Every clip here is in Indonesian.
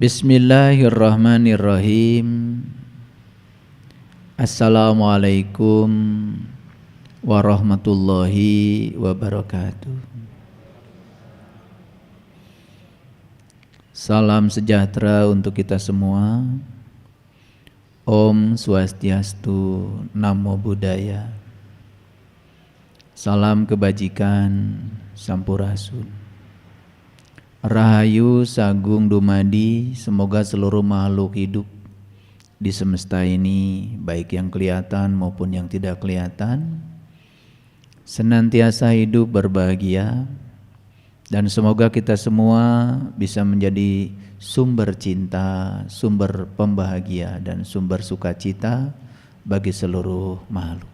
Bismillahirrahmanirrahim. Assalamualaikum warahmatullahi wabarakatuh. Salam sejahtera untuk kita semua. Om Swastiastu, Namo Buddhaya. Salam kebajikan, Sampurasun. Rahayu Sagung Dumadi, semoga seluruh makhluk hidup di semesta ini, baik yang kelihatan maupun yang tidak kelihatan, senantiasa hidup berbahagia, dan semoga kita semua bisa menjadi sumber cinta, sumber pembahagia, dan sumber sukacita bagi seluruh makhluk.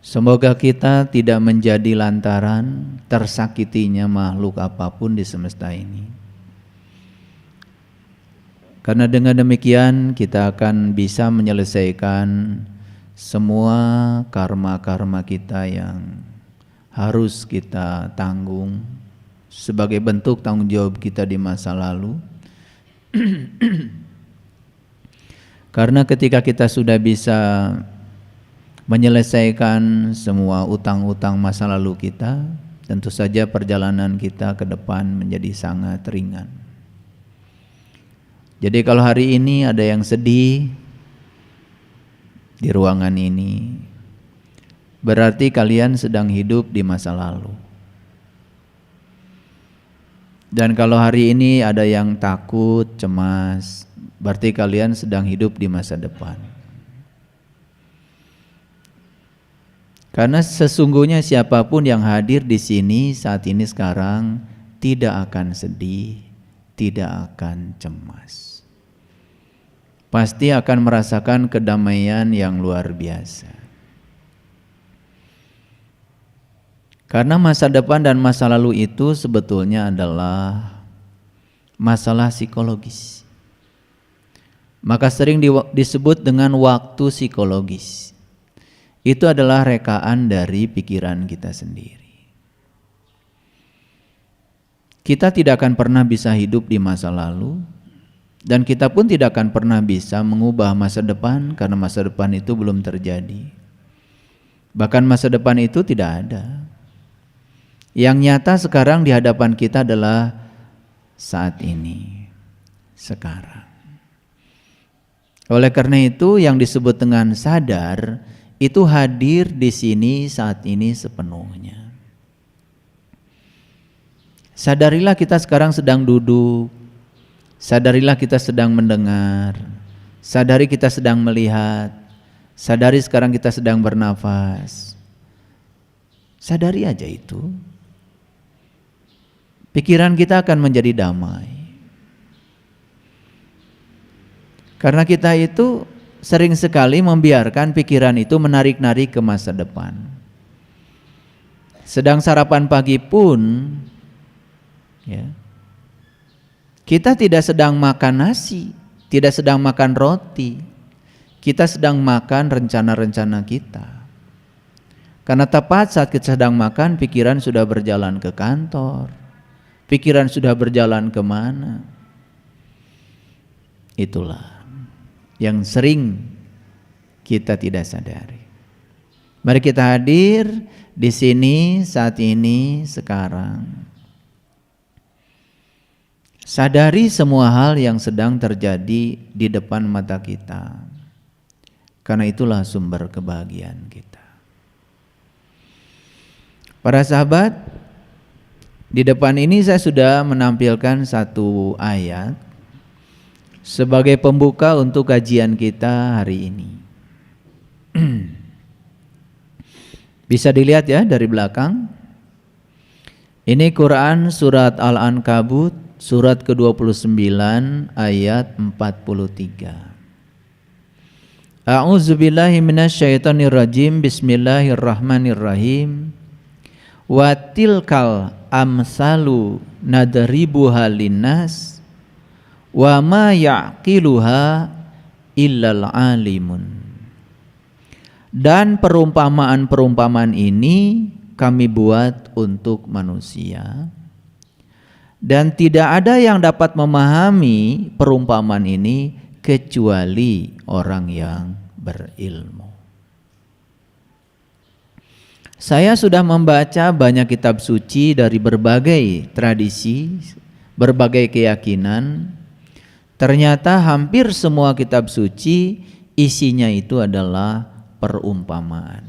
Semoga kita tidak menjadi lantaran tersakitinya makhluk apapun di semesta ini. Karena dengan demikian kita akan bisa menyelesaikan semua karma-karma kita yang harus kita tanggung sebagai bentuk tanggung jawab kita di masa lalu. Karena ketika kita sudah bisa menyelesaikan semua utang-utang masa lalu kita, tentu saja perjalanan kita ke depan menjadi sangat ringan. Jadi kalau hari ini ada yang sedih di ruangan ini, berarti kalian sedang hidup di masa lalu. Dan kalau hari ini ada yang takut, cemas, berarti kalian sedang hidup di masa depan. Karena sesungguhnya siapapun yang hadir di sini saat ini sekarang tidak akan sedih, tidak akan cemas. Pasti akan merasakan kedamaian yang luar biasa. Karena masa depan dan masa lalu itu sebetulnya adalah masalah psikologis. Maka sering disebut dengan waktu psikologis. Itu adalah rekaan dari pikiran kita sendiri. Kita tidak akan pernah bisa hidup di masa lalu, dan kita pun tidak akan pernah bisa mengubah masa depan karena masa depan itu belum terjadi. Bahkan masa depan itu tidak ada. Yang nyata sekarang di hadapan kita adalah saat ini, sekarang. Oleh karena itu yang disebut dengan sadar itu hadir di sini saat ini sepenuhnya. Sadarilah kita sekarang sedang duduk, sadarilah kita sedang mendengar, sadari kita sedang melihat, sadari sekarang kita sedang bernafas. Sadari aja itu. Pikiran kita akan menjadi damai. Karena kita itu sering sekali membiarkan pikiran itu menarik-narik ke masa depan. Sedang sarapan pagi pun, ya, kita tidak sedang makan nasi, tidak sedang makan roti, kita sedang makan rencana-rencana kita. Karena tepat saat kita sedang makan, pikiran sudah berjalan ke kantor, pikiran sudah berjalan kemana. Itulah yang sering kita tidak sadari. Mari kita hadir di sini saat ini sekarang. Sadari semua hal yang sedang terjadi di depan mata kita. Karena itulah sumber kebahagiaan kita. Para sahabat, di depan ini saya sudah menampilkan satu ayat sebagai pembuka untuk kajian kita hari ini. Bisa dilihat ya dari belakang. Ini Quran surat Al-Ankabut surat ke-29 ayat 43. A'udzubillahi minasyaitonirrajim. Bismillahirrahmanirrahim. Wa tilkal amsalu nadribuha linnas wa ma ya'qiluha illal alimun. Dan perumpamaan-perumpamaan ini kami buat untuk manusia, dan tidak ada yang dapat memahami perumpamaan ini kecuali orang yang berilmu. Saya sudah membaca banyak kitab suci dari berbagai tradisi, berbagai keyakinan. Ternyata hampir semua kitab suci isinya itu adalah perumpamaan.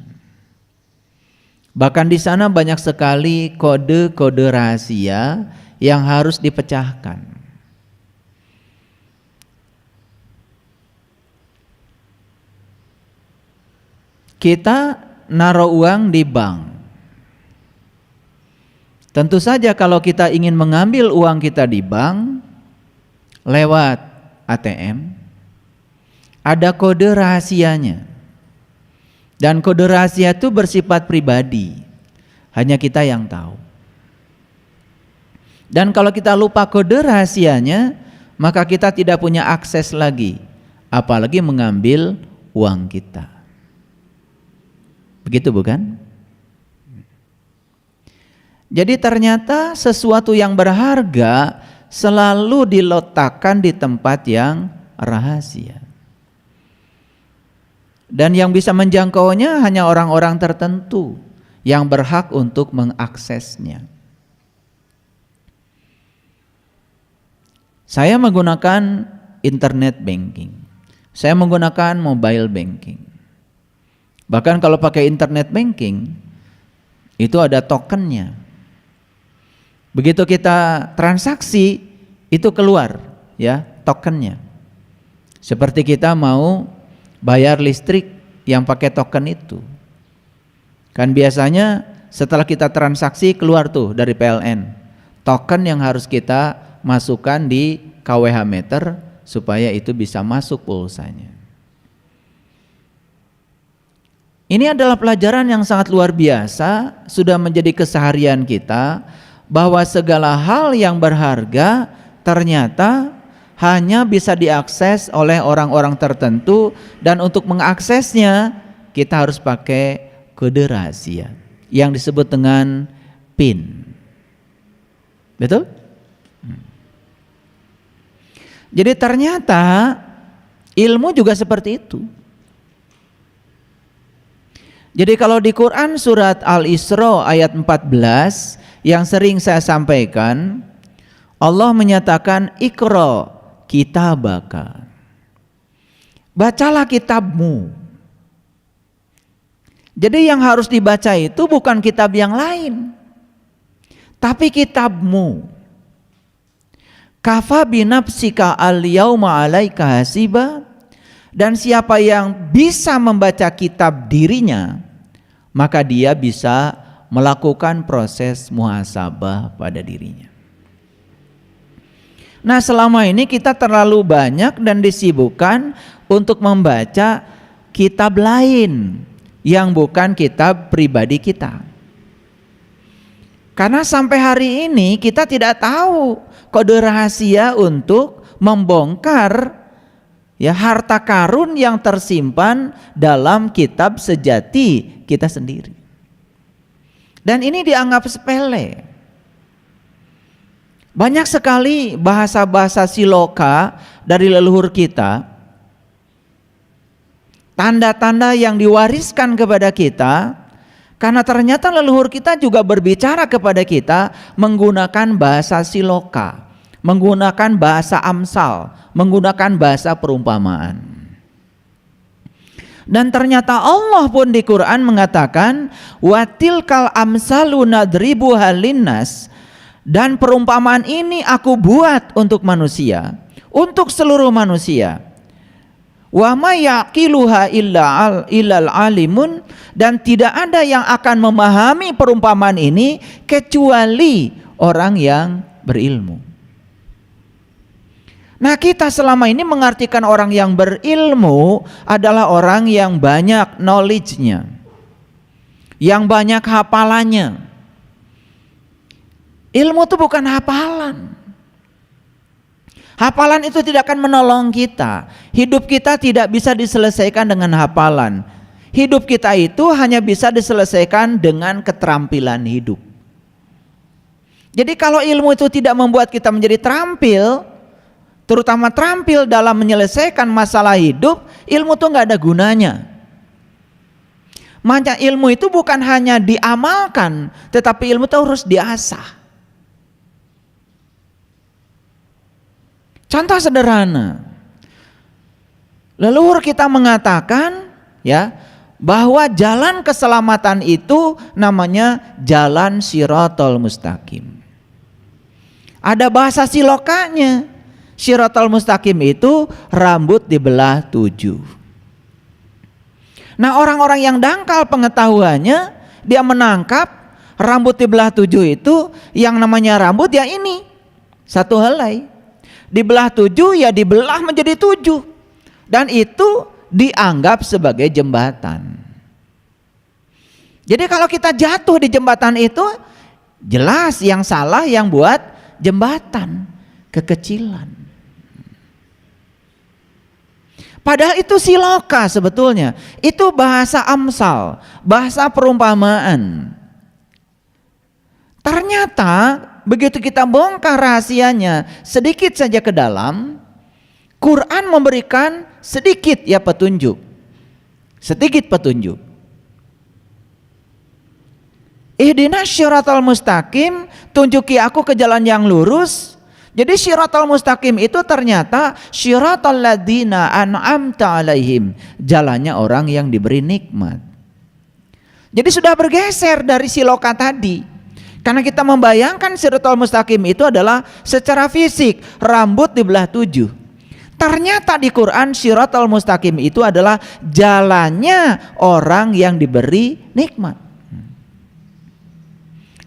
Bahkan di sana banyak sekali kode-kode rahasia yang harus dipecahkan. Kita naruh uang di bank. Tentu saja kalau kita ingin mengambil uang kita di bank lewat ATM, ada kode rahasianya. Dan kode rahasia itu bersifat pribadi, hanya kita yang tahu. Dan kalau kita lupa kode rahasianya, maka kita tidak punya akses lagi, apalagi mengambil uang kita. Begitu bukan? Jadi ternyata sesuatu yang berharga selalu diletakkan di tempat yang rahasia. Dan yang bisa menjangkaunya hanya orang-orang tertentu yang berhak untuk mengaksesnya. Saya menggunakan internet banking. Saya menggunakan mobile banking. Bahkan kalau pakai internet banking, itu ada tokennya. Begitu kita transaksi, itu keluar ya tokennya. Seperti kita mau bayar listrik yang pakai token itu. Kan biasanya setelah kita transaksi keluar tuh dari PLN token yang harus kita masukkan di KWH meter supaya itu bisa masuk pulsanya. Ini adalah pelajaran yang sangat luar biasa, sudah menjadi keseharian kita, bahwa segala hal yang berharga ternyata hanya bisa diakses oleh orang-orang tertentu, dan untuk mengaksesnya kita harus pakai kode rahasia yang disebut dengan PIN. Betul? Jadi ternyata ilmu juga seperti itu. Jadi kalau di Quran surat Al-Isra ayat 14 yang sering saya sampaikan, Allah menyatakan Iqra kitabaka, bacalah kitabmu. Jadi yang harus dibaca itu bukan kitab yang lain, tapi kitabmu. Kafa binafsika al-yauma 'alaika hasiba, dan siapa yang bisa membaca kitab dirinya, maka dia bisa melakukan proses muhasabah pada dirinya. Nah, selama ini kita terlalu banyak dan disibukkan untuk membaca kitab lain yang bukan kitab pribadi kita. Karena sampai hari ini kita tidak tahu kode rahasia untuk membongkar ya harta karun yang tersimpan dalam kitab sejati kita sendiri. Dan ini dianggap sepele. Banyak sekali bahasa-bahasa siloka dari leluhur kita, tanda-tanda yang diwariskan kepada kita, karena ternyata leluhur kita juga berbicara kepada kita menggunakan bahasa siloka, menggunakan bahasa amsal, menggunakan bahasa perumpamaan. Dan ternyata Allah pun di Quran mengatakan watilkal amsalu nadribuha linnas, dan perumpamaan ini aku buat untuk manusia, untuk seluruh manusia. Wa may yaqiluha illal alimun, dan tidak ada yang akan memahami perumpamaan ini kecuali orang yang berilmu. Nah, kita selama ini mengartikan orang yang berilmu adalah orang yang banyak knowledge-nya, yang banyak hafalannya. Ilmu itu bukan hafalan. Hafalan itu tidak akan menolong kita. Hidup kita tidak bisa diselesaikan dengan hafalan. Hidup kita itu hanya bisa diselesaikan dengan keterampilan hidup. Jadi kalau ilmu itu tidak membuat kita menjadi terampil, terutama terampil dalam menyelesaikan masalah hidup, ilmu itu nggak ada gunanya. Makanya ilmu itu bukan hanya diamalkan, tetapi ilmu itu harus diasah. Contoh sederhana, leluhur kita mengatakan ya bahwa jalan keselamatan itu namanya jalan Shiratal Mustaqim. Ada bahasa silokanya. Shiratal Mustaqim itu rambut dibelah 7. Nah, orang-orang yang dangkal pengetahuannya, dia menangkap rambut dibelah 7 itu yang namanya rambut ya ini, satu helai. Dibelah 7 ya dibelah menjadi 7. Dan itu dianggap sebagai jembatan. Jadi kalau kita jatuh di jembatan itu, jelas yang salah yang buat jembatan, kekecilan. Padahal itu siloka sebetulnya. Itu bahasa amsal, bahasa perumpamaan. Ternyata begitu kita bongkar rahasianya sedikit saja ke dalam, Quran memberikan sedikit ya petunjuk. Sedikit petunjuk. Ihdinas syiratal mustaqim, tunjuki aku ke jalan yang lurus. Jadi syiratal mustaqim itu ternyata syiratal ladzina an'amta alaihim, jalannya orang yang diberi nikmat. Jadi sudah bergeser dari siloka tadi. Karena kita membayangkan syiratal mustaqim itu adalah secara fisik, rambut dibelah 7. Ternyata di Quran syiratal mustaqim itu adalah jalannya orang yang diberi nikmat.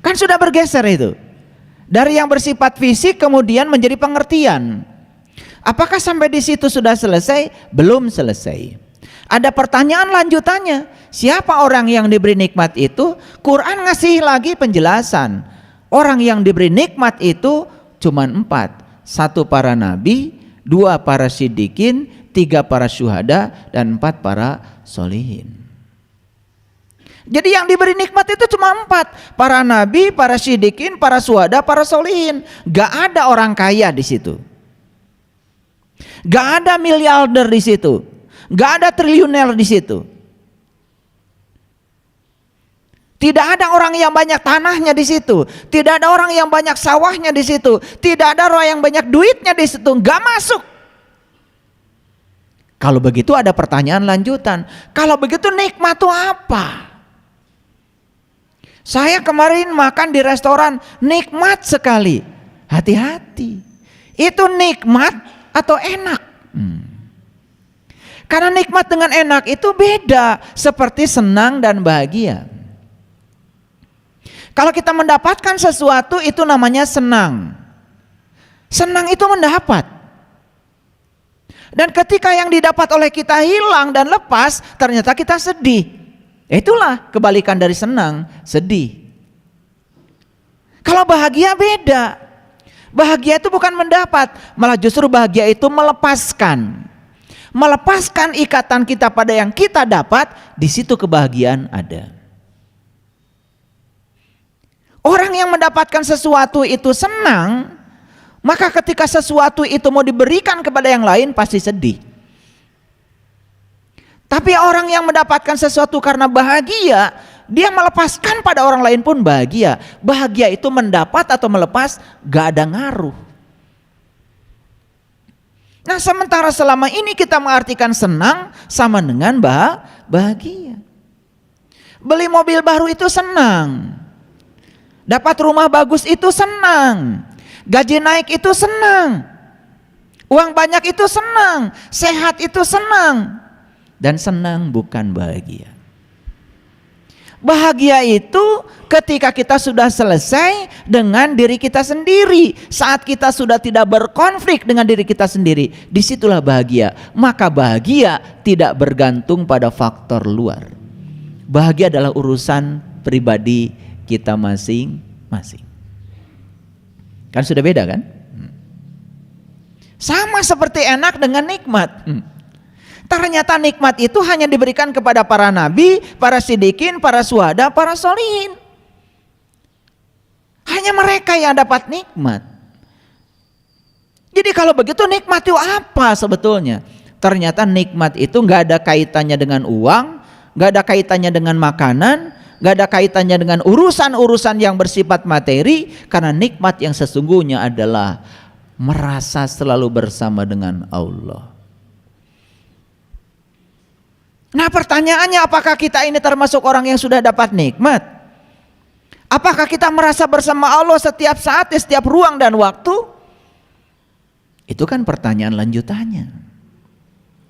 Kan sudah bergeser itu. Dari yang bersifat fisik kemudian menjadi pengertian. Apakah sampai di situ sudah selesai? Belum selesai. Ada pertanyaan lanjutannya. Siapa orang yang diberi nikmat itu? Quran ngasih lagi penjelasan. Orang yang diberi nikmat itu cuma 4. 1 para nabi, 2 para siddiqin, 3 para syuhada, dan 4 para solihin. Jadi yang diberi nikmat itu cuma 4. Para nabi, para siddiqin, para syuhada, para solihin. Gak ada orang kaya di situ. Gak ada miliarder di situ. Gak ada triliuner di situ. Tidak ada orang yang banyak tanahnya di situ. Tidak ada orang yang banyak sawahnya di situ. Tidak ada orang yang banyak duitnya di situ. Gak masuk. Kalau begitu ada pertanyaan lanjutan. Kalau begitu nikmat itu apa? Saya kemarin makan di restoran, nikmat sekali. Hati-hati. Itu nikmat atau enak? Karena nikmat dengan enak itu beda, seperti senang dan bahagia. Kalau kita mendapatkan sesuatu itu namanya senang. Senang itu mendapat. Dan ketika yang didapat oleh kita hilang dan lepas, ternyata kita sedih. Itulah kebalikan dari senang, sedih. Kalau bahagia beda. Bahagia itu bukan mendapat, malah justru bahagia itu melepaskan. Melepaskan ikatan kita pada yang kita dapat, di situ kebahagiaan ada. Orang yang mendapatkan sesuatu itu senang, maka ketika sesuatu itu mau diberikan kepada yang lain pasti sedih. Tapi orang yang mendapatkan sesuatu karena bahagia, dia melepaskan pada orang lain pun bahagia. Bahagia itu mendapat atau melepas gak ada ngaruh. Nah, sementara selama ini kita mengartikan senang sama dengan bahagia. Beli mobil baru itu senang. Dapat rumah bagus itu senang. Gaji naik itu senang. Uang banyak itu senang. Sehat itu senang. Dan senang bukan bahagia. Bahagia itu ketika kita sudah selesai dengan diri kita sendiri. Saat kita sudah tidak berkonflik dengan diri kita sendiri, disitulah bahagia. Maka bahagia tidak bergantung pada faktor luar. Bahagia adalah urusan pribadi kita masing-masing. Kan sudah beda kan? Sama seperti enak dengan nikmat. Ternyata nikmat itu hanya diberikan kepada para nabi, para siddiqin, para syuhada, para sholihin. Hanya mereka yang dapat nikmat. Jadi kalau begitu nikmat itu apa sebetulnya? Ternyata nikmat itu nggak ada kaitannya dengan uang, nggak ada kaitannya dengan makanan, nggak ada kaitannya dengan urusan-urusan yang bersifat materi, karena nikmat yang sesungguhnya adalah merasa selalu bersama dengan Allah. Nah pertanyaannya, apakah kita ini termasuk orang yang sudah dapat nikmat? Apakah kita merasa bersama Allah setiap saat, di setiap ruang dan waktu? Itu kan pertanyaan lanjutannya.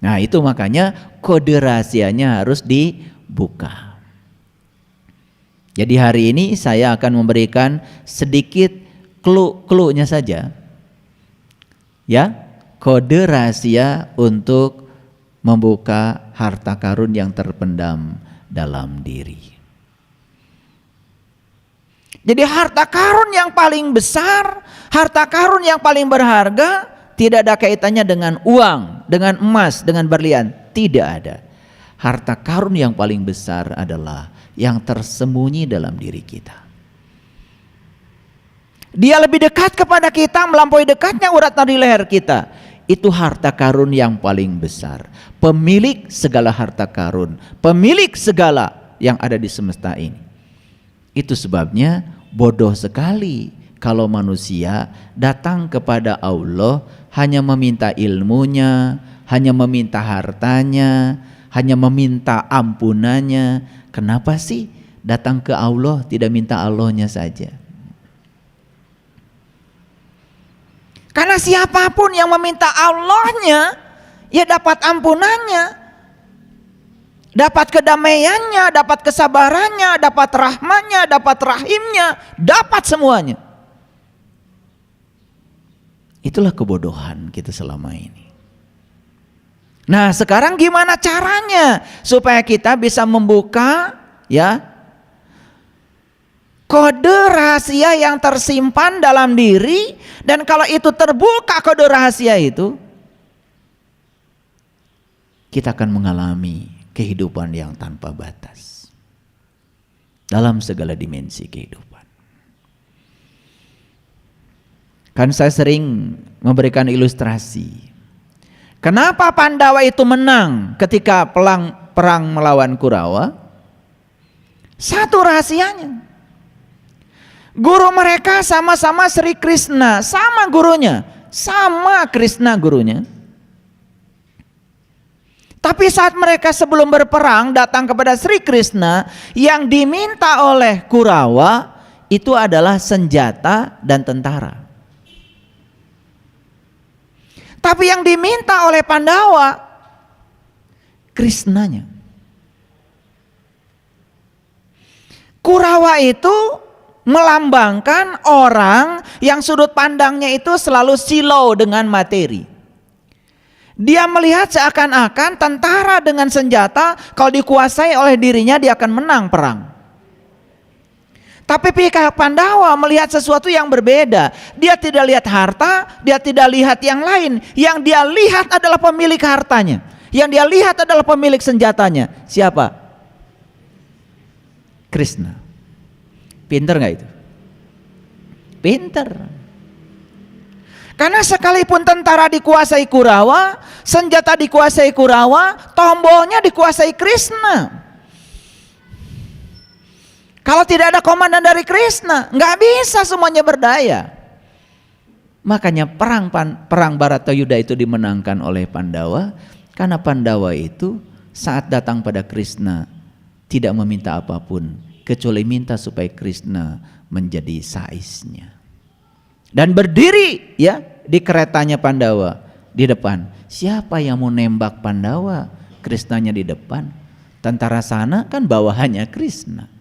Nah itu makanya kode rahasianya harus dibuka. Jadi hari ini saya akan memberikan sedikit clue-nya saja. Ya, kode rahasia untuk membuka harta karun yang terpendam dalam diri. Jadi harta karun yang paling besar, harta karun yang paling berharga tidak ada kaitannya dengan uang, dengan emas, dengan berlian, tidak ada. Harta karun yang paling besar adalah yang tersembunyi dalam diri kita. Dia lebih dekat kepada kita, melampaui dekatnya urat nadi leher kita. Itu harta karun yang paling besar. Pemilik segala harta karun, pemilik segala yang ada di semesta ini. Itu sebabnya bodoh sekali kalau manusia datang kepada Allah hanya meminta ilmunya, hanya meminta hartanya, hanya meminta ampunannya. Kenapa sih datang ke Allah tidak minta Allahnya saja? Karena siapapun yang meminta Allahnya, ya dapat ampunannya, dapat kedamaiannya, dapat kesabarannya, dapat rahmatnya, dapat rahimnya, dapat semuanya. Itulah kebodohan kita selama ini. Nah sekarang gimana caranya supaya kita bisa membuka ya kode rahasia yang tersimpan dalam diri, dan kalau itu terbuka kode rahasia itu, kita akan mengalami kehidupan yang tanpa batas dalam segala dimensi kehidupan. Kan saya sering memberikan ilustrasi. Kenapa Pandawa itu menang ketika perang melawan Kurawa? Satu rahasianya. Guru mereka sama-sama Sri Krishna, sama gurunya, sama Krishna gurunya. Tapi saat mereka sebelum berperang datang kepada Sri Krishna, yang diminta oleh Kurawa itu adalah senjata dan tentara. Tapi yang diminta oleh Pandawa, Krishnanya. Kurawa itu melambangkan orang yang sudut pandangnya itu selalu silau dengan materi. Dia melihat seakan-akan tentara dengan senjata kalau dikuasai oleh dirinya dia akan menang perang. Tapi pihak Pandawa melihat sesuatu yang berbeda. Dia tidak lihat harta, dia tidak lihat yang lain. Yang dia lihat adalah pemilik hartanya. Yang dia lihat adalah pemilik senjatanya. Siapa? Krishna. Pinter gak itu? Pinter. Karena sekalipun tentara dikuasai Kurawa, senjata dikuasai Kurawa, tombolnya dikuasai Krishna. Kalau tidak ada komandan dari Krishna, nggak bisa semuanya berdaya. Makanya perang Baratayuda itu dimenangkan oleh Pandawa, karena Pandawa itu saat datang pada Krishna tidak meminta apapun, kecuali minta supaya Krishna menjadi saisnya. Dan berdiri ya di keretanya Pandawa di depan. Siapa yang mau nembak Pandawa? Krishnanya di depan. Tentara sana kan bawahannya Krishna.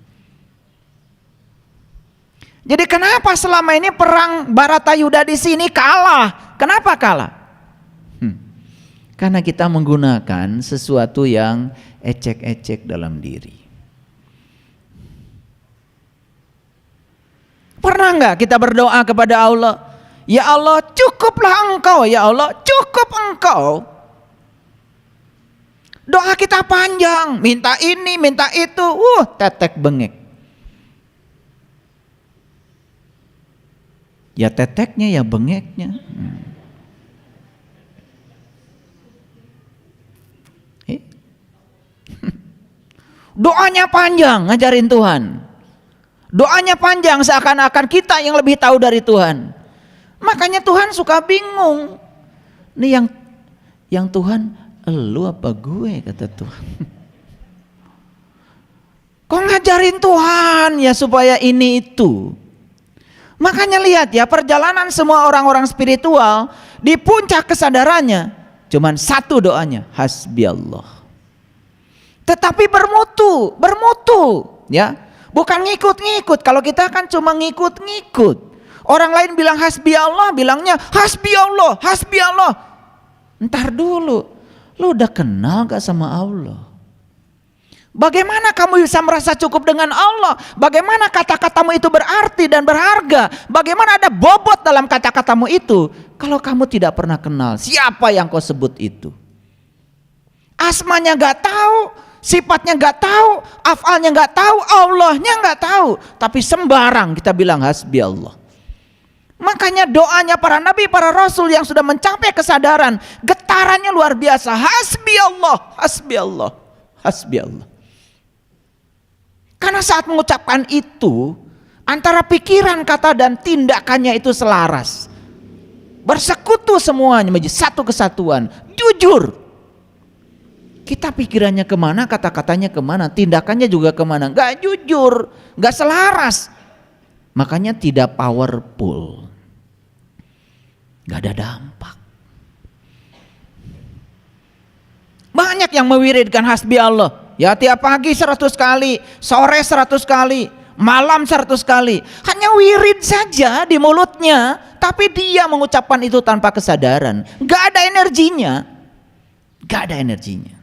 Jadi kenapa selama ini perang Baratayuda di sini kalah? Kenapa kalah? Karena kita menggunakan sesuatu yang ecek-ecek dalam diri. Pernah nggak kita berdoa kepada Allah? Ya Allah, cukuplah Engkau, ya Allah, cukup Engkau. Doa kita panjang, minta ini, minta itu, tetek bengek. Ya teteknya ya bengeknya. Doanya panjang ngajarin Tuhan. Doanya panjang seakan-akan kita yang lebih tahu dari Tuhan. Makanya Tuhan suka bingung. Nih yang Tuhan, elu apa gue, kata Tuhan. Kok ngajarin Tuhan ya supaya ini itu. Makanya lihat ya, perjalanan semua orang-orang spiritual di puncak kesadarannya cuman satu doanya, hasbi Allah. Tetapi bermutu ya. Bukan ngikut-ngikut. Kalau kita kan cuma ngikut-ngikut. Orang lain bilang hasbi Allah, bilangnya hasbi Allah, hasbi Allah. Ntar dulu, lu udah kenal gak sama Allah? Bagaimana kamu bisa merasa cukup dengan Allah? Bagaimana kata-katamu itu berarti dan berharga? Bagaimana ada bobot dalam kata-katamu itu? Kalau kamu tidak pernah kenal siapa yang kau sebut itu. Asmanya gak tahu, sifatnya gak tahu, afalnya gak tahu, Allahnya gak tahu. Tapi sembarang kita bilang hasbi Allah. Makanya doanya para nabi, para rasul yang sudah mencapai kesadaran, getarannya luar biasa. Hasbi Allah, hasbi Allah, hasbi Allah. Karena saat mengucapkan itu, antara pikiran, kata dan tindakannya itu selaras. Bersekutu semuanya menjadi satu kesatuan. Jujur. Kita pikirannya kemana, kata-katanya kemana, tindakannya juga kemana. Gak jujur, gak selaras. Makanya tidak powerful. Gak ada dampak. Banyak yang mewiridkan hasbi Allah. Ya tiap pagi 100 kali, sore 100 kali, malam 100 kali. Hanya wirid saja di mulutnya, tapi dia mengucapkan itu tanpa kesadaran. Gak ada energinya. Gak ada energinya.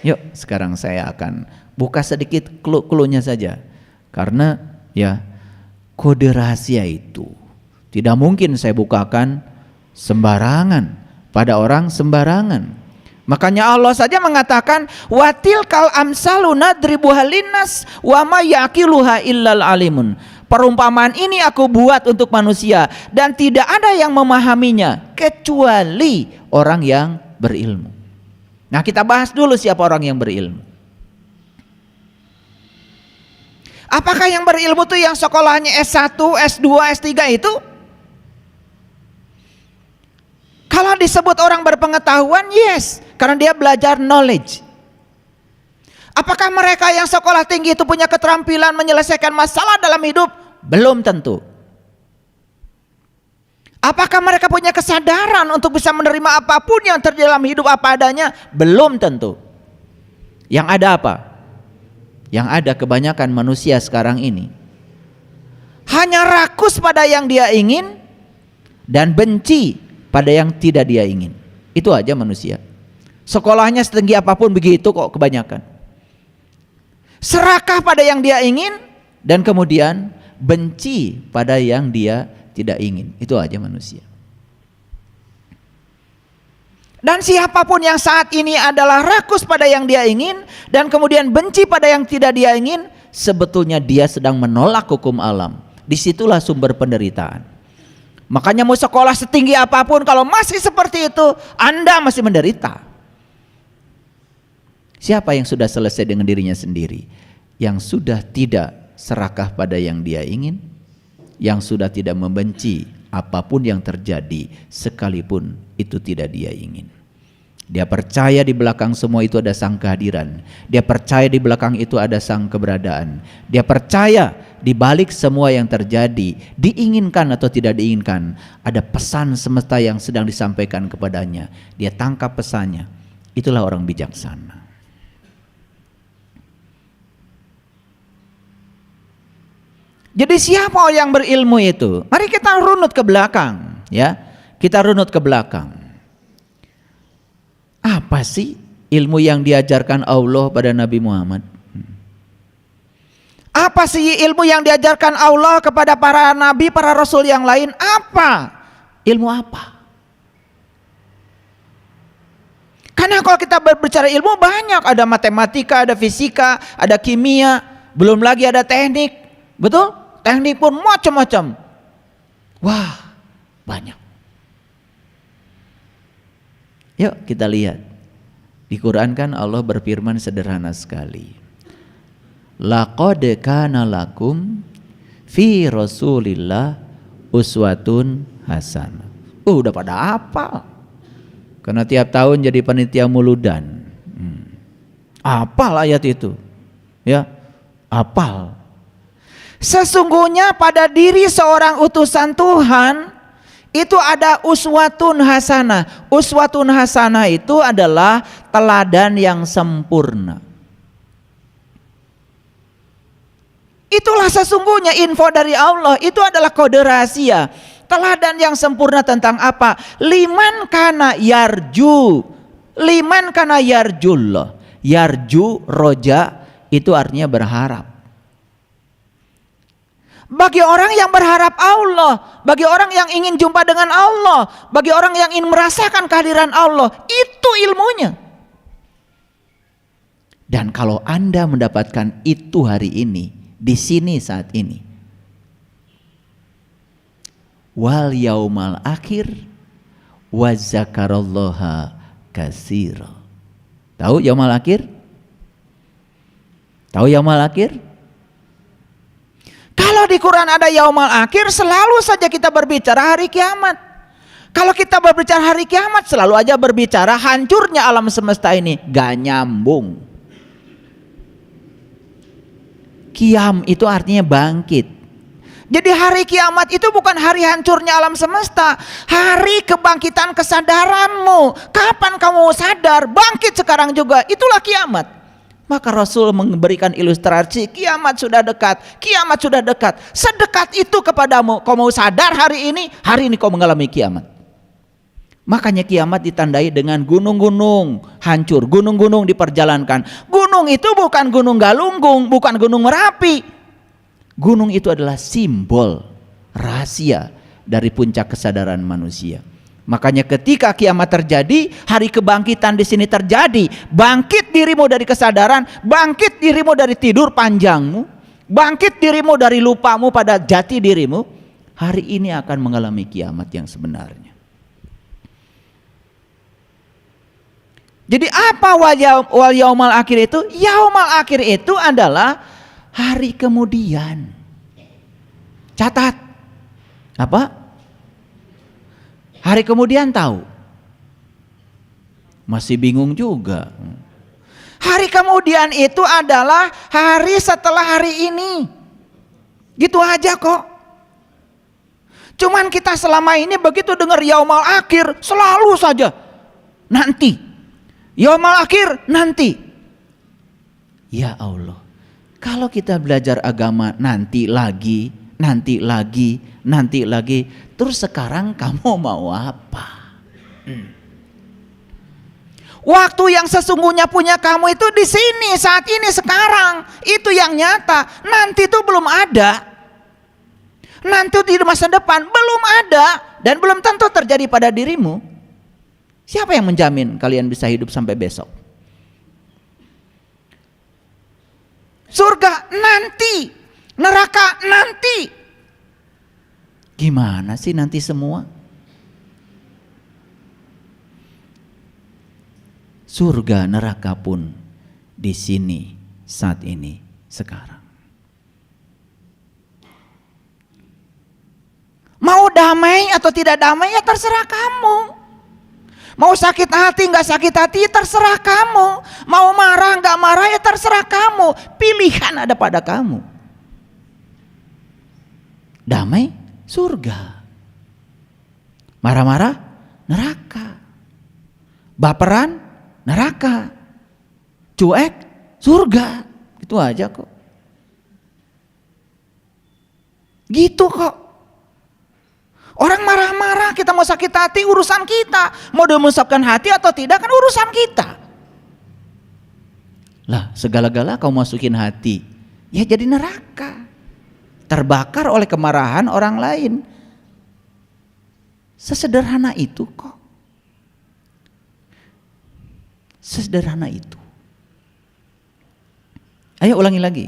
Yuk sekarang saya akan buka sedikit clue-nya saja. Karena ya kode rahasia itu tidak mungkin saya bukakan sembarangan pada orang sembarangan. Makanya Allah saja mengatakan watil kal amsalu nadribuha linnas wa ma yaqiluha illal alimun. Perumpamaan ini aku buat untuk manusia dan tidak ada yang memahaminya kecuali orang yang berilmu. Nah, kita bahas dulu siapa orang yang berilmu. Apakah yang berilmu itu yang sekolahnya S1, S2, S3 itu? Kalau disebut orang berpengetahuan, yes, karena dia belajar knowledge. Apakah mereka yang sekolah tinggi itu punya keterampilan menyelesaikan masalah dalam hidup? Belum tentu. Apakah mereka punya kesadaran untuk bisa menerima apapun yang terjadi dalam hidup apa adanya? Belum tentu. Yang ada apa? Yang ada kebanyakan manusia sekarang ini hanya rakus pada yang dia ingin dan benci pada yang tidak dia ingin. Itu aja manusia. Sekolahnya setinggi apapun begitu kok kebanyakan. Serakah pada yang dia ingin dan kemudian benci pada yang dia tidak ingin. Itu aja manusia. Dan siapapun yang saat ini adalah rakus pada yang dia ingin dan kemudian benci pada yang tidak dia ingin, sebetulnya dia sedang menolak hukum alam. Disitulah sumber penderitaan. Makanya mau sekolah setinggi apapun, kalau masih seperti itu, Anda masih menderita. Siapa yang sudah selesai dengan dirinya sendiri? Yang sudah tidak serakah pada yang dia ingin, yang sudah tidak membenci apapun yang terjadi sekalipun itu tidak dia ingin. Dia percaya di belakang semua itu ada sang kehadiran. Dia percaya di belakang itu ada sang keberadaan. Dia percaya di balik semua yang terjadi, diinginkan atau tidak diinginkan, ada pesan semesta yang sedang disampaikan kepadanya. Dia tangkap pesannya. Itulah orang bijaksana. Jadi siapa yang berilmu itu? Mari kita runut ke belakang, ya. Kita runut ke belakang. Apa sih ilmu yang diajarkan Allah pada Nabi Muhammad? Apa sih ilmu yang diajarkan Allah kepada para nabi, para rasul yang lain? Apa? Ilmu apa? Karena kalau kita berbicara ilmu banyak, ada matematika, ada fisika, ada kimia, belum lagi ada teknik. Betul? Teknik pun macam-macam. Wah, banyak. Yuk kita lihat. Di Quran kan Allah berfirman sederhana sekali. Laqad kana lakum fi Rasulillah uswatun hasanah. Udah pada hafal. Karena tiap tahun jadi panitia muludan. Hafal ayat itu. Ya, hafal. Sesungguhnya pada diri seorang utusan Tuhan itu ada uswatun hasanah. Uswatun hasanah itu adalah teladan yang sempurna. Itulah sesungguhnya info dari Allah. Itu adalah kode rahasia. Teladan yang sempurna tentang apa? Liman kana yarju. Liman kana yarjullah. Yarju, roja, itu artinya berharap. Bagi orang yang berharap Allah, bagi orang yang ingin jumpa dengan Allah, bagi orang yang ingin merasakan kehadiran Allah, itu ilmunya. Dan kalau Anda mendapatkan itu hari ini, di sini saat ini, wal yaumal akhir wa zakarallaha katsira. Tahu yaumal akhir? Tahu yaumal akhir? Kalau di Quran ada yaumal akhir, selalu saja kita berbicara hari kiamat. Kalau kita berbicara hari kiamat, selalu aja berbicara hancurnya alam semesta ini. Gak nyambung. Kiam itu artinya bangkit. Jadi hari kiamat itu bukan hari hancurnya alam semesta. Hari kebangkitan kesadaranmu. Kapan kamu sadar? Bangkit sekarang juga. Itulah kiamat. Maka Rasul memberikan ilustrasi, kiamat sudah dekat, kiamat sudah dekat. Sedekat itu kepadamu. Kau mau sadar hari ini kau mengalami kiamat. Makanya kiamat ditandai dengan gunung-gunung hancur, gunung-gunung diperjalankan. Gunung itu bukan gunung Galunggung, bukan gunung Merapi. Gunung itu adalah simbol rahasia dari puncak kesadaran manusia. Makanya ketika kiamat terjadi, hari kebangkitan di sini terjadi. Bangkit dirimu dari kesadaran, bangkit dirimu dari tidur panjangmu, bangkit dirimu dari lupamu pada jati dirimu. Hari ini akan mengalami kiamat yang sebenarnya. Jadi apa wal yaumal akhir itu? Yaumal akhir itu adalah hari kemudian. Catat. Apa? Hari kemudian tahu? Masih bingung juga. Hari kemudian itu adalah hari setelah hari ini. Gitu aja kok. Cuman kita selama ini begitu dengar yaumal akhir, selalu saja nanti. Yaumal akhir nanti. Ya Allah, kalau kita belajar agama nanti lagi, terus sekarang kamu mau apa? Waktu yang sesungguhnya punya kamu itu di sini, saat ini, sekarang. Itu yang nyata. Nanti itu belum ada. Nanti di masa depan belum ada dan belum tentu terjadi pada dirimu. Siapa yang menjamin kalian bisa hidup sampai besok? Surga nanti, neraka nanti. Gimana sih nanti semua? Surga neraka pun di sini, saat ini, sekarang. Mau damai atau tidak damai ya terserah kamu. Mau sakit hati nggak sakit hati ya terserah kamu. Mau marah nggak marah ya terserah kamu. Pilihan ada pada kamu. Damai, surga. Marah-marah, neraka. Baperan, neraka. Cuek, surga. Itu aja kok. Gitu kok. Orang marah-marah, kita mau sakit hati, urusan kita. Mau memusapkan hati atau tidak kan urusan kita. Lah, segala-gala kau masukin hati, ya jadi neraka. Terbakar oleh kemarahan orang lain. Sesederhana itu kok. Sesederhana itu. Ayo ulangi lagi.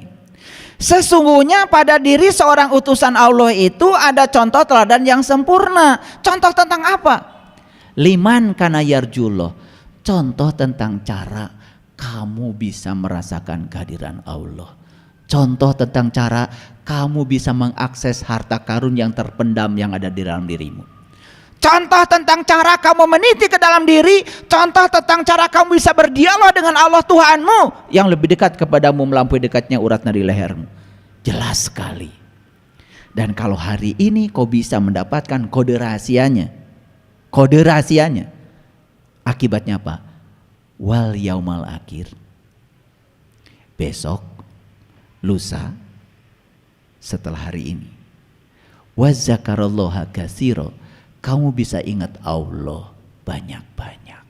Sesungguhnya pada diri seorang utusan Allah itu ada contoh teladan yang sempurna. Contoh tentang apa? Liman kana yarjullah. Contoh tentang cara kamu bisa merasakan kehadiran Allah. Contoh tentang cara kamu bisa mengakses harta karun yang terpendam yang ada di dalam dirimu. Contoh tentang cara kamu meniti ke dalam diri. Contoh tentang cara kamu bisa berdialog dengan Allah Tuhanmu yang lebih dekat kepadamu melampaui dekatnya urat nadi lehermu. Jelas sekali. Dan kalau hari ini kau bisa mendapatkan kode rahasianya. Kode rahasianya. Akibatnya apa? Wal yaumal akhir. Besok, lusa, setelah hari ini. Wa zakarallaha katsira. Kamu bisa ingat Allah banyak-banyak.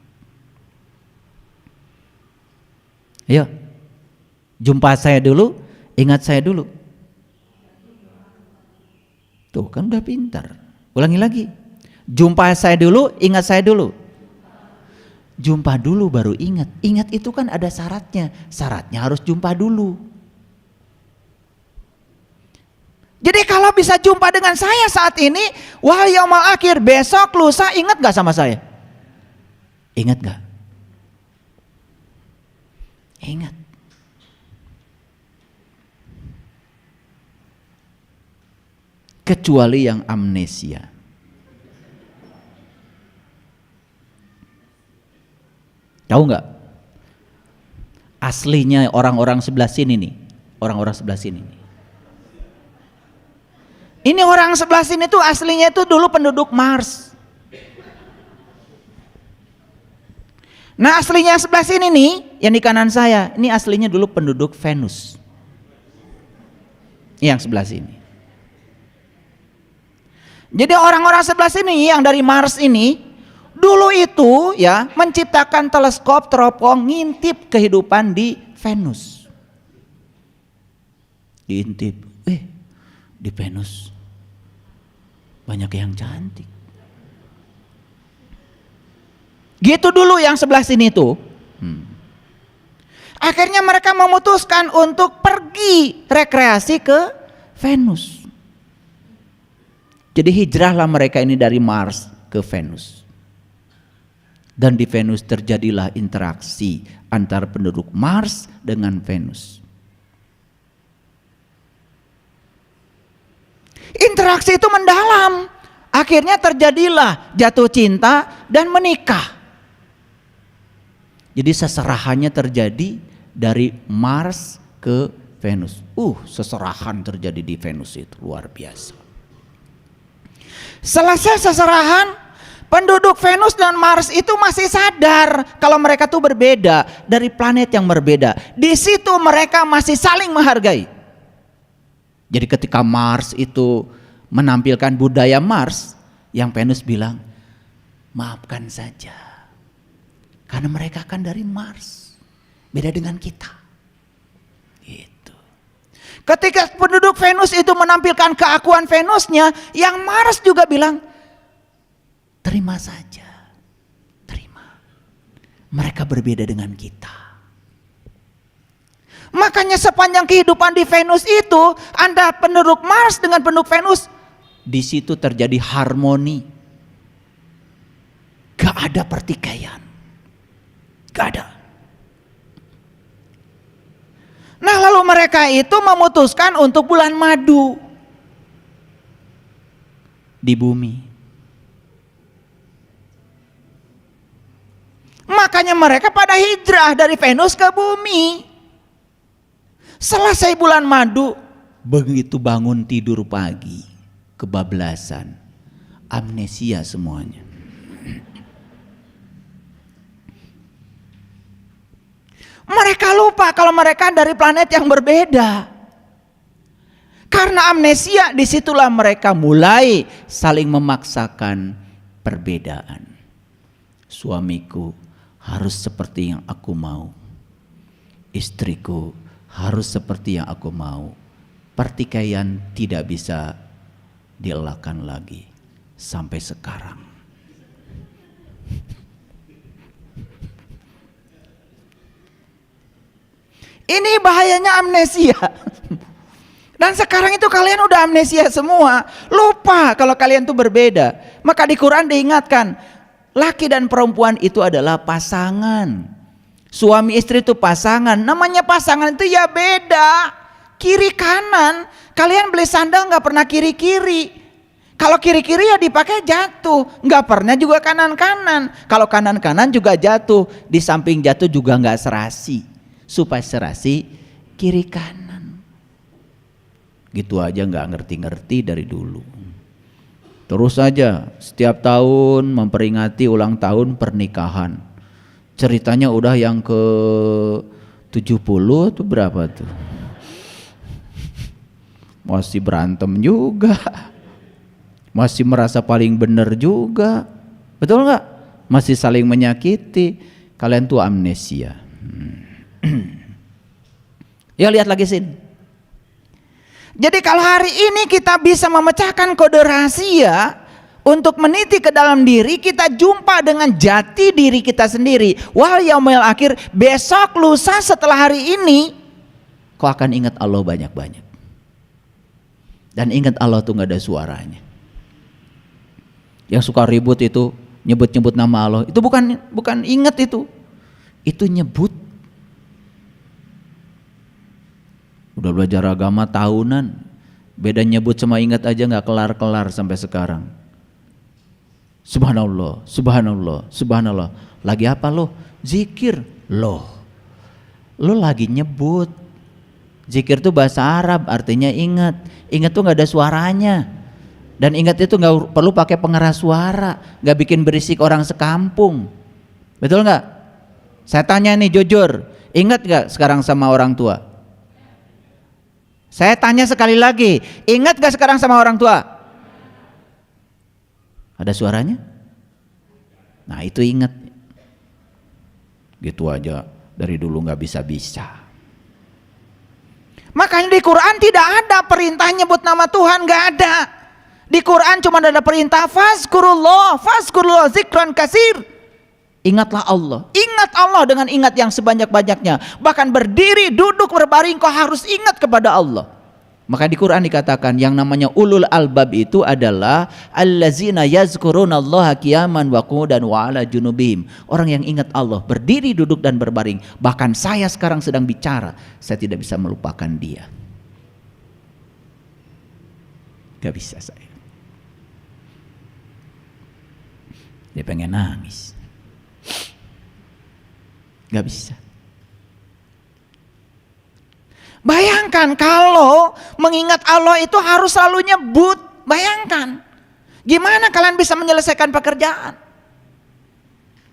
Ayo, jumpa saya dulu, ingat saya dulu. Tuh kan udah pintar. Ulangi lagi. Jumpa saya dulu, ingat saya dulu. Jumpa dulu baru ingat. Ingat itu kan ada syaratnya. Syaratnya harus jumpa dulu. Jadi kalau bisa jumpa dengan saya saat ini, wahai yaumul akhir, besok lusa, ingat gak sama saya? Ingat gak? Ingat. Kecuali yang amnesia. Tahu nggak? Aslinya orang-orang sebelah sini nih, orang-orang sebelah sini nih. Ini orang sebelah sini tuh aslinya itu dulu penduduk Mars. Nah aslinya sebelah sini nih, yang di kanan saya, ini aslinya dulu penduduk Venus. Yang sebelah sini. Jadi orang-orang sebelah sini yang dari Mars ini, dulu itu ya menciptakan teleskop teropong ngintip kehidupan di Venus. Diintip, di Venus banyak yang cantik. Gitu dulu yang sebelah sini tuh. Akhirnya mereka memutuskan untuk pergi rekreasi ke Venus. Jadi hijrahlah mereka ini dari Mars ke Venus. Dan di Venus terjadilah interaksi antara penduduk Mars dengan Venus. Interaksi itu mendalam. Akhirnya terjadilah jatuh cinta dan menikah. Jadi seserahannya terjadi dari Mars ke Venus. Seserahan terjadi di Venus itu luar biasa. Selesai seserahan, penduduk Venus dan Mars itu masih sadar kalau mereka tuh berbeda dari planet yang berbeda. Di situ mereka masih saling menghargai. Jadi ketika Mars itu menampilkan budaya Mars, yang Venus bilang, maafkan saja. Karena mereka kan dari Mars. Beda dengan kita. Gitu. Ketika penduduk Venus itu menampilkan keakuan Venusnya, yang Mars juga bilang, terima saja. Terima. Mereka berbeda dengan kita. Makanya sepanjang kehidupan di Venus itu, Anda penduduk Mars dengan penduduk Venus, di situ terjadi harmoni. Gak ada pertikaian. Gak ada. Nah lalu mereka itu memutuskan untuk bulan madu di bumi. Makanya mereka pada hijrah dari Venus ke bumi. Selesai bulan madu, begitu bangun tidur pagi, kebablasan, amnesia semuanya. Mereka lupa kalau mereka dari planet yang berbeda. Karena amnesia, disitulah mereka mulai saling memaksakan perbedaan. Suamiku harus seperti yang aku mau. Istriku harus seperti yang aku mau. Pertikaian tidak bisa dielakkan lagi sampai sekarang. Ini bahayanya amnesia. Dan sekarang itu kalian udah amnesia semua, lupa kalau kalian tuh berbeda. Maka di Quran diingatkan, laki dan perempuan itu adalah pasangan. Suami istri itu pasangan. Namanya pasangan itu ya beda, kiri kanan. Kalian beli sandal nggak pernah kiri kiri. Kalau kiri kiri ya dipakai jatuh, nggak pernah juga kanan kanan. Kalau kanan kanan juga jatuh, di samping jatuh juga nggak serasi. Supaya serasi kiri kanan. Gitu aja nggak ngerti-ngerti dari dulu. Terus saja setiap tahun memperingati ulang tahun pernikahan. Ceritanya udah yang ke 70 tuh berapa tuh? Masih berantem juga. Masih merasa paling benar juga. Betul nggak? Masih saling menyakiti. Kalian tuh amnesia. Ya lihat lagi sini. Jadi kalau hari ini kita bisa memecahkan kode rahasia untuk meniti ke dalam diri, kita jumpa dengan jati diri kita sendiri. Wal yaumil akhir, besok lusa setelah hari ini kau akan ingat Allah banyak-banyak. Dan ingat Allah tuh gak ada suaranya. Yang suka ribut itu nyebut-nyebut nama Allah, itu bukan ingat itu nyebut. Udah belajar agama tahunan, beda nyebut sama ingat aja nggak kelar-kelar sampai sekarang. Subhanallah, subhanallah, subhanallah. Lagi apa lo? Zikir lo lagi nyebut. Zikir itu bahasa Arab, artinya ingat. Ingat tuh nggak ada suaranya. Dan ingat itu nggak perlu pakai pengeras suara, nggak bikin berisik orang sekampung. Betul nggak? Saya tanya nih jujur, ingat nggak sekarang sama orang tua? Saya tanya sekali lagi, ingat gak sekarang sama orang tua? Ada suaranya? Nah itu ingat. Gitu aja dari dulu gak bisa-bisa. Makanya di Quran tidak ada perintah nyebut nama Tuhan, gak ada. Di Quran cuma ada perintah fazkurullah zikran kasir. Ingatlah Allah, ingat Allah dengan ingat yang sebanyak-banyaknya. Bahkan berdiri, duduk, berbaring kau harus ingat kepada Allah. Maka di Quran dikatakan yang namanya ulul albab itu adalah allazina yazkurunallaha qiyaman wa qu'udan wa ala junubihim. Orang yang ingat Allah berdiri, duduk dan berbaring. Bahkan saya sekarang sedang bicara, saya tidak bisa melupakan dia. Gak bisa saya. Dia pengen nangis. Gak bisa. Bayangkan kalau mengingat Allah itu harus selalu nyebut. Bayangkan. Gimana kalian bisa menyelesaikan pekerjaan?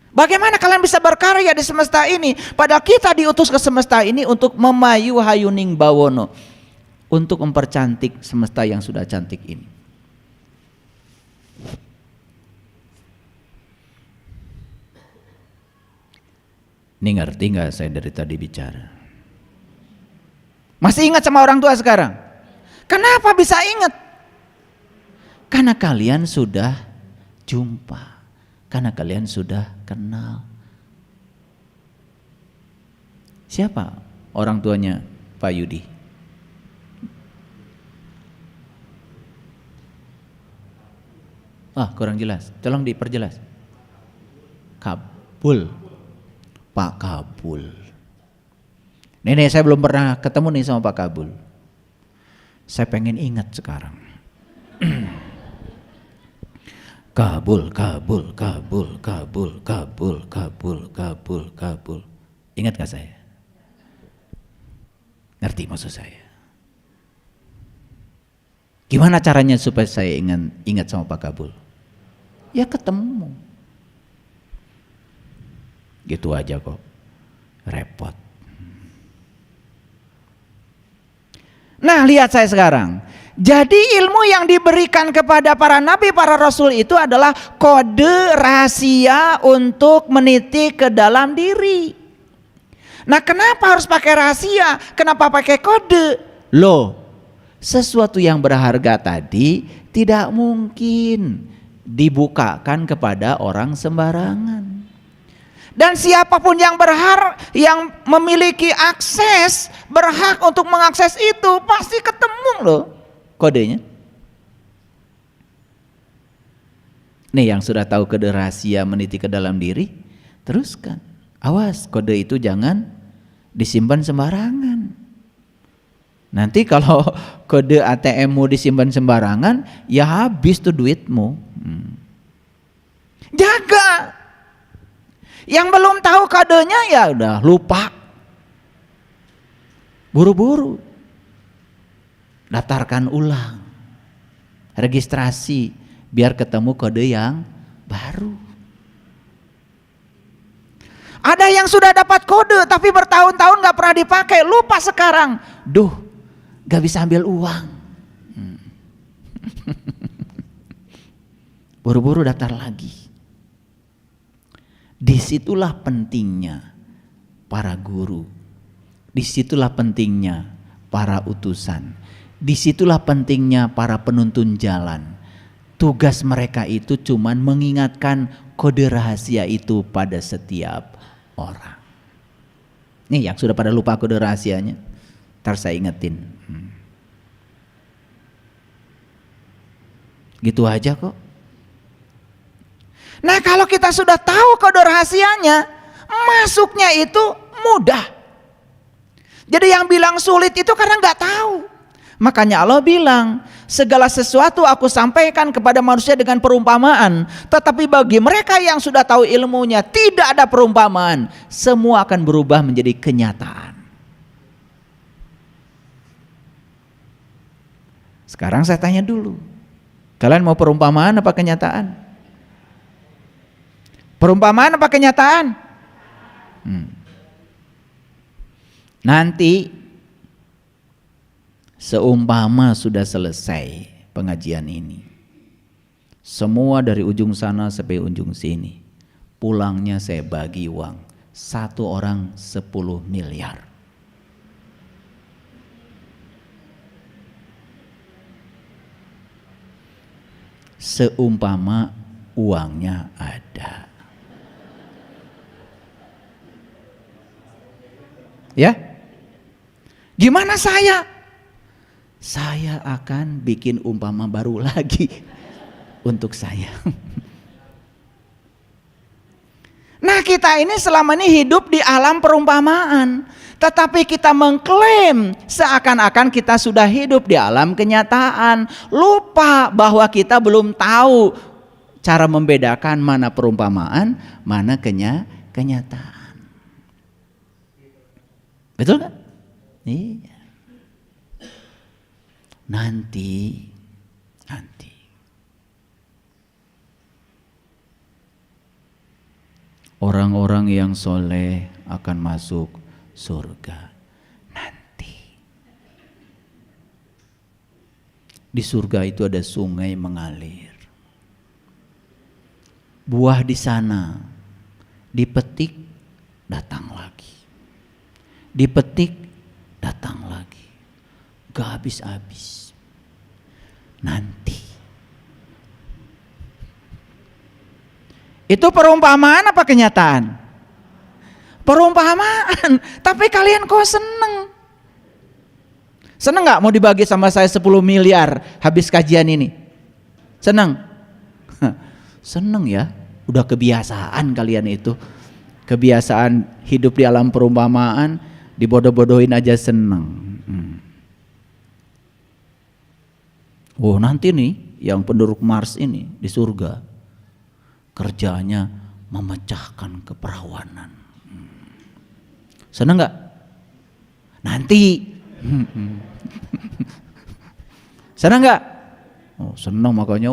Bagaimana kalian bisa berkarya di semesta ini? Padahal kita diutus ke semesta ini untuk memayu hayuning bawono. Untuk mempercantik semesta yang sudah cantik ini. Ini ngerti gak saya dari tadi bicara? Masih ingat sama orang tua sekarang? Kenapa bisa ingat? Karena kalian sudah jumpa. Karena kalian sudah kenal. Siapa orang tuanya Pak Yudi? Kurang jelas. Tolong diperjelas. Kabul. Pak Kabul. Nenek saya belum pernah ketemu nih sama Pak Kabul. Saya pengen ingat sekarang. Kabul. Ingat gak saya? Ngerti maksud saya? Gimana caranya supaya saya ingat sama Pak Kabul? Ya ketemu. Gitu aja kok. Repot. Nah lihat saya sekarang. Jadi ilmu yang diberikan kepada para nabi, para rasul itu adalah kode rahasia untuk meniti ke dalam diri. Nah kenapa harus pakai rahasia? Kenapa pakai kode? Loh, sesuatu yang berharga tadi tidak mungkin dibukakan kepada orang sembarangan. Dan siapapun yang yang memiliki akses, berhak untuk mengakses itu, pasti ketemu loh kodenya. Nih yang sudah tahu kode rahasia meniti ke dalam diri, teruskan. Awas, kode itu jangan disimpan sembarangan. Nanti kalau kode ATM-mu disimpan sembarangan, ya habis tuh duitmu. Jaga. Yang belum tahu kodenya ya udah lupa. Buru-buru. Daftarkan ulang. Registrasi biar ketemu kode yang baru. Ada yang sudah dapat kode tapi bertahun-tahun gak pernah dipakai, lupa sekarang. Duh, gak bisa ambil uang. Buru-buru daftar lagi. Disitulah pentingnya para guru. Disitulah pentingnya para utusan. Disitulah pentingnya para penuntun jalan. Tugas mereka itu cuman mengingatkan kode rahasia itu pada setiap orang. Nih yang sudah pada lupa kode rahasianya, ntar saya ingetin. Gitu aja kok. Nah kalau kita sudah tahu kode rahasianya, masuknya itu mudah. Jadi yang bilang sulit itu karena nggak tahu. Makanya Allah bilang, segala sesuatu aku sampaikan kepada manusia dengan perumpamaan. Tetapi bagi mereka yang sudah tahu ilmunya, tidak ada perumpamaan. Semua akan berubah menjadi kenyataan. Sekarang saya tanya dulu, kalian mau perumpamaan apa kenyataan? Perumpamaan apa kenyataan? Nanti seumpama sudah selesai pengajian ini, semua dari ujung sana sampai ujung sini, pulangnya saya bagi uang, satu orang 10 miliar. Seumpama uangnya ada. Ya, gimana saya? Saya akan bikin umpama baru lagi untuk saya. Nah kita ini selama ini hidup di alam perumpamaan, tetapi kita mengklaim seakan-akan kita sudah hidup di alam kenyataan. Lupa bahwa kita belum tahu cara membedakan mana perumpamaan, mana kenyataan. Betul kan? Iya. Nanti orang-orang yang soleh akan masuk surga. Nanti di surga itu ada sungai mengalir. Buah di sana dipetik, datang lagi. Dipetik, datang lagi. Gak habis-habis. Nanti. Itu perumpamaan apa kenyataan? Perumpamaan. Tapi kalian kok seneng? Seneng gak mau dibagi sama saya 10 miliar habis kajian ini? Seneng? Seneng ya. Udah kebiasaan kalian itu. Kebiasaan hidup di alam perumpamaan, dibodoh-bodohin aja seneng. Oh nanti nih yang penduduk Mars ini di surga kerjanya memecahkan keperawanan. Seneng gak? Nanti. Seneng gak? Oh seneng makanya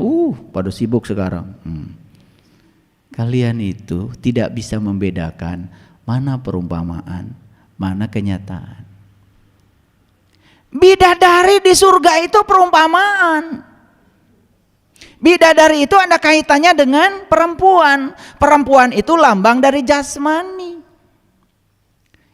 pada sibuk sekarang. Kalian itu tidak bisa membedakan mana perumpamaan, mana kenyataan. Bidadari di surga itu perumpamaan. Bidadari itu ada kaitannya dengan perempuan. Perempuan itu lambang dari jasmani.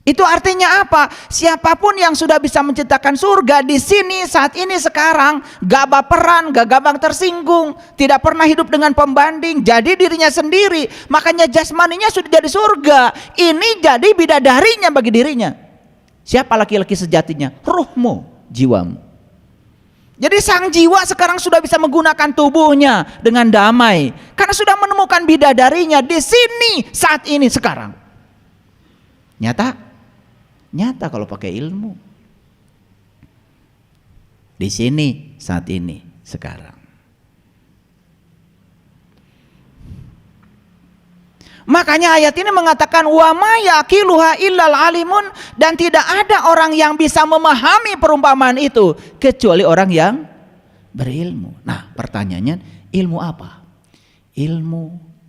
Itu artinya apa? Siapapun yang sudah bisa menciptakan surga di sini saat ini sekarang, gak baperan, gak gampang tersinggung, tidak pernah hidup dengan pembanding, jadi dirinya sendiri. Makanya jasmaninya sudah jadi surga. Ini jadi bidadarinya bagi dirinya. Siapa laki-laki sejatinya? Ruhmu, jiwamu. Jadi sang jiwa sekarang sudah bisa menggunakan tubuhnya dengan damai karena sudah menemukan bidadarinya di sini saat ini sekarang. Nyata kalau pakai ilmu. Di sini saat ini sekarang. Makanya ayat ini mengatakan wa ma yaqiluha illal alimun, dan tidak ada orang yang bisa memahami perumpamaan itu kecuali orang yang berilmu. Nah, pertanyaannya, ilmu apa? Ilmu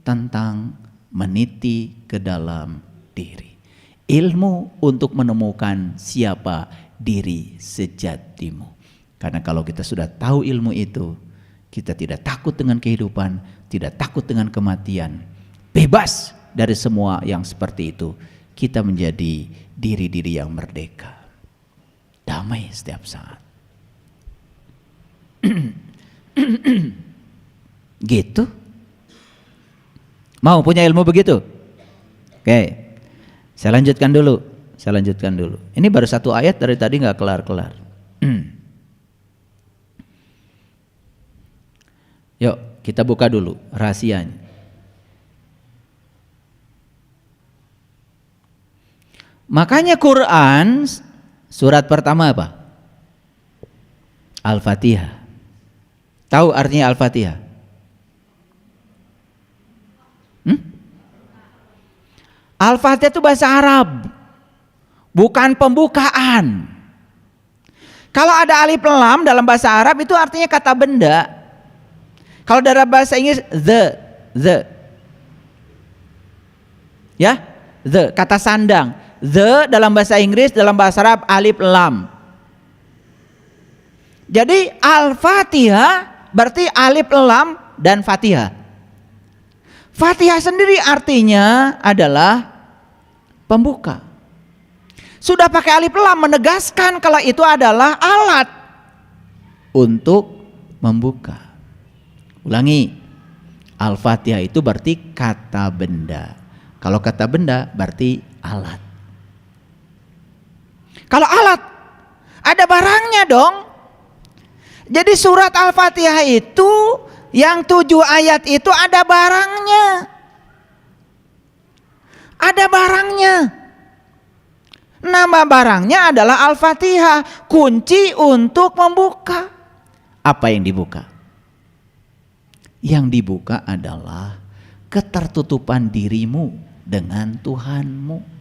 tentang meniti ke dalam diri. Ilmu untuk menemukan siapa diri sejatimu. Karena kalau kita sudah tahu ilmu itu, kita tidak takut dengan kehidupan, tidak takut dengan kematian. Bebas dari semua yang seperti itu, kita menjadi diri-diri yang merdeka, damai setiap saat. Gitu. Mau punya ilmu begitu? Oke, saya lanjutkan dulu. Ini baru satu ayat, dari tadi nggak kelar-kelar. Yuk kita buka dulu rahasianya. Makanya Quran surat pertama apa? Al-Fatihah. Tahu artinya Al-Fatihah? Al-Fatihah itu bahasa Arab, bukan pembukaan. Kalau ada alif lam dalam bahasa Arab itu artinya kata benda. Kalau dalam bahasa Inggris the. Ya, the kata sandang. The dalam bahasa Inggris, dalam bahasa Arab alif lam. Jadi Al-Fatihah berarti alif lam dan Fatihah. Fatihah sendiri artinya adalah pembuka. Sudah pakai alif lam menegaskan kalau itu adalah alat untuk membuka. Ulangi, Al-Fatihah itu berarti kata benda. Kalau kata benda berarti alat. Kalau alat, ada barangnya dong. Jadi surat Al-Fatihah itu yang 7 ayat itu ada barangnya. Ada barangnya. Nama barangnya adalah Al-Fatihah, kunci untuk membuka. Apa yang dibuka? Yang dibuka adalah ketertutupan dirimu dengan Tuhanmu.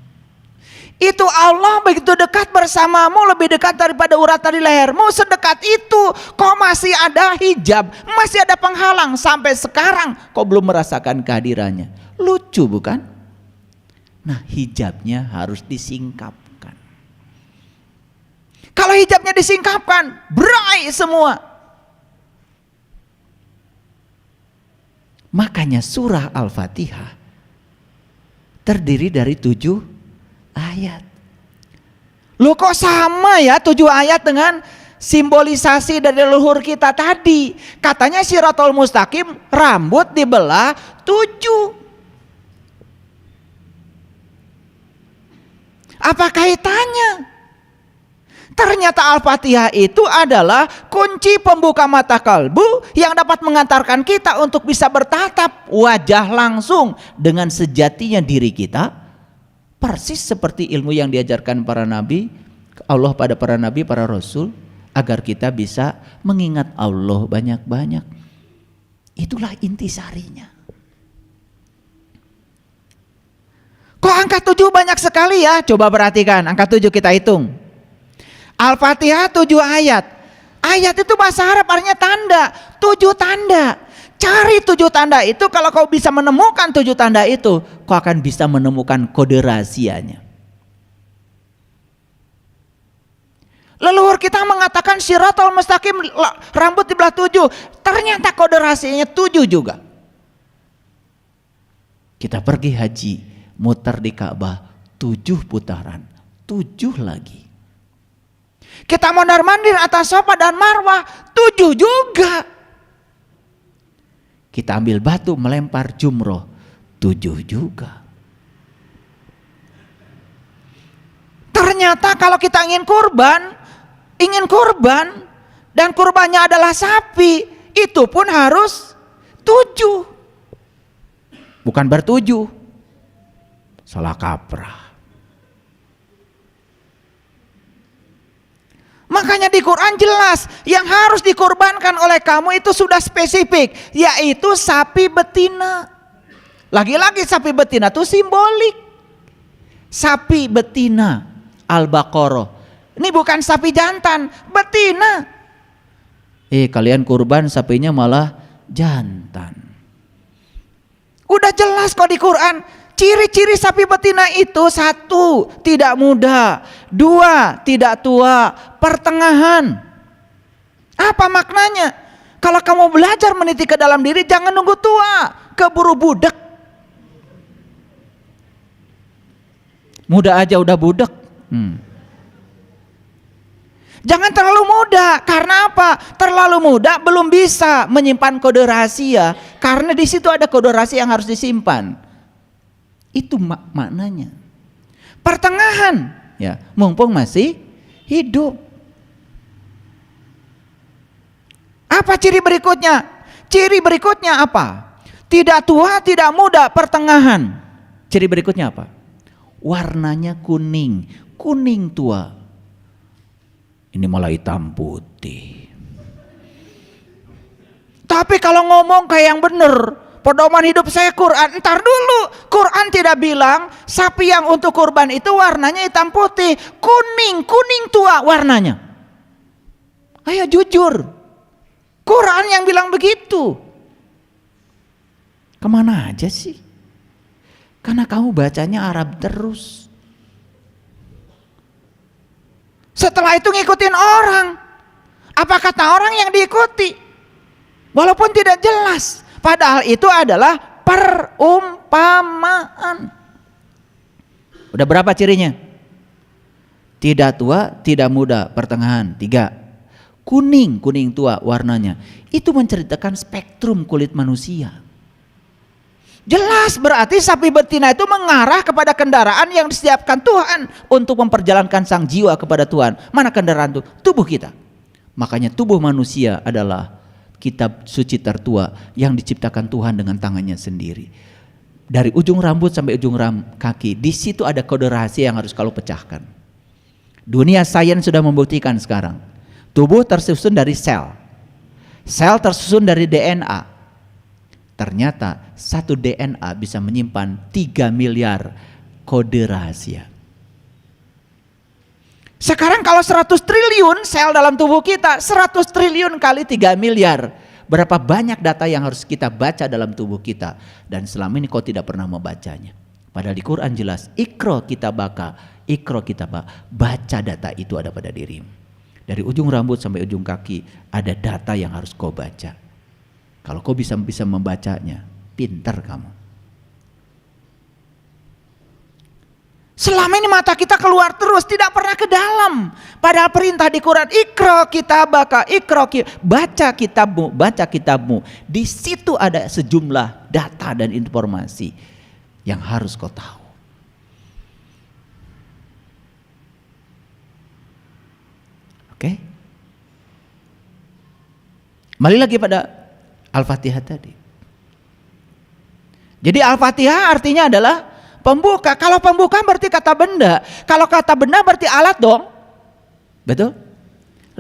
Itu Allah begitu dekat bersamamu, lebih dekat daripada urat tali lehermu. Sedekat itu kok masih ada hijab, masih ada penghalang. Sampai sekarang kok belum merasakan kehadirannya. Lucu bukan? Nah, hijabnya harus disingkapkan. Kalau hijabnya disingkapkan, berai semua. Makanya surah Al-Fatihah terdiri dari 7 ayat. Loh kok sama ya 7 ayat dengan simbolisasi dari leluhur kita tadi? Katanya Shirathul Mustaqim rambut dibelah 7. Apa kaitannya? Ternyata Al-Fatihah itu adalah kunci pembuka mata kalbu yang dapat mengantarkan kita untuk bisa bertatap wajah langsung dengan sejatinya diri kita. Persis seperti ilmu yang diajarkan para nabi, Allah pada para nabi, para rasul, agar kita bisa mengingat Allah banyak-banyak. Itulah intisarinya. Kok angka 7 banyak sekali ya? Coba perhatikan, angka 7 kita hitung. Al-Fatihah 7 ayat. Ayat itu bahasa Arab artinya tanda, 7 tanda. Cari 7 tanda itu, kalau kau bisa menemukan 7 tanda itu, kau akan bisa menemukan kode rahasianya. Leluhur kita mengatakan Shirathul Mustaqim rambut dibelah 7. Ternyata kode rahasianya 7 juga. Kita pergi haji, muter di Ka'bah 7 putaran, 7 lagi. Kita mondar-mandir atas Safa dan Marwah, 7 juga. Kita ambil batu melempar jumroh, 7 juga. Ternyata kalau kita ingin kurban dan kurbannya adalah sapi, itu pun harus 7. Bukan ber-7. Salah kaprah. Makanya di Quran jelas yang harus dikorbankan oleh kamu itu sudah spesifik, yaitu sapi betina. Lagi-lagi sapi betina itu simbolik. Sapi betina Al-Baqarah. Ini bukan sapi jantan, betina. Kalian kurban sapinya malah jantan. Udah jelas kok di Quran. Ciri-ciri sapi betina itu 1, tidak muda, 2, tidak tua, pertengahan. Apa maknanya? Kalau kamu belajar meniti ke dalam diri, jangan nunggu tua, keburu budek. Muda aja udah budek. Jangan terlalu muda, karena apa? Terlalu muda belum bisa menyimpan kode rahasia, karena di situ ada kode rahasia yang harus disimpan. Itu maknanya. Pertengahan, ya, mumpung masih hidup. Apa ciri berikutnya? Ciri berikutnya apa? Tidak tua, tidak muda, pertengahan. Ciri berikutnya apa? Warnanya kuning, kuning tua. Ini malah hitam putih. Tapi kalau ngomong kayak yang bener, pedoman hidup saya Quran, entar dulu. Quran tidak bilang sapi yang untuk kurban itu warnanya hitam putih, kuning, kuning tua warnanya. Ayo jujur, Quran yang bilang begitu. Kemana aja sih? Karena kamu bacanya Arab terus. Setelah itu ngikutin orang. Apa kata orang yang diikuti? Walaupun tidak jelas. Padahal itu adalah perumpamaan. Udah berapa cirinya? Tidak tua, tidak muda, pertengahan. 3. Kuning, kuning tua warnanya. Itu menceritakan spektrum kulit manusia. Jelas berarti sapi betina itu mengarah kepada kendaraan yang disiapkan Tuhan untuk memperjalankan sang jiwa kepada Tuhan. Mana kendaraan itu? Tubuh kita. Makanya tubuh manusia adalah kitab suci tertua yang diciptakan Tuhan dengan tangannya sendiri. Dari ujung rambut sampai ujung kaki, di situ ada kode rahasia yang harus kalau pecahkan. Dunia sains sudah membuktikan sekarang. Tubuh tersusun dari sel. Sel tersusun dari DNA. Ternyata satu DNA bisa menyimpan 3 miliar kode rahasia. Sekarang kalau 100 triliun sel dalam tubuh kita, 100 triliun kali 3 miliar. Berapa banyak data yang harus kita baca dalam tubuh kita. Dan selama ini kau tidak pernah membacanya. Padahal di Quran jelas, Iqra kitabaka, Iqra kitabaka. Baca data itu ada pada dirimu. Dari ujung rambut sampai ujung kaki ada data yang harus kau baca. Kalau kau bisa membacanya, pintar kamu. Selama ini mata kita keluar terus, tidak pernah ke dalam. Padahal perintah di Quran, Iqra kitabaka, baca kitabmu, baca kitabmu. Di situ ada sejumlah data dan informasi yang harus kau tahu. Oke? Kembali lagi pada Al-Fatihah tadi. Jadi Al-Fatihah artinya adalah pembuka. Kalau pembuka berarti kata benda. Kalau kata benda berarti alat dong. Betul?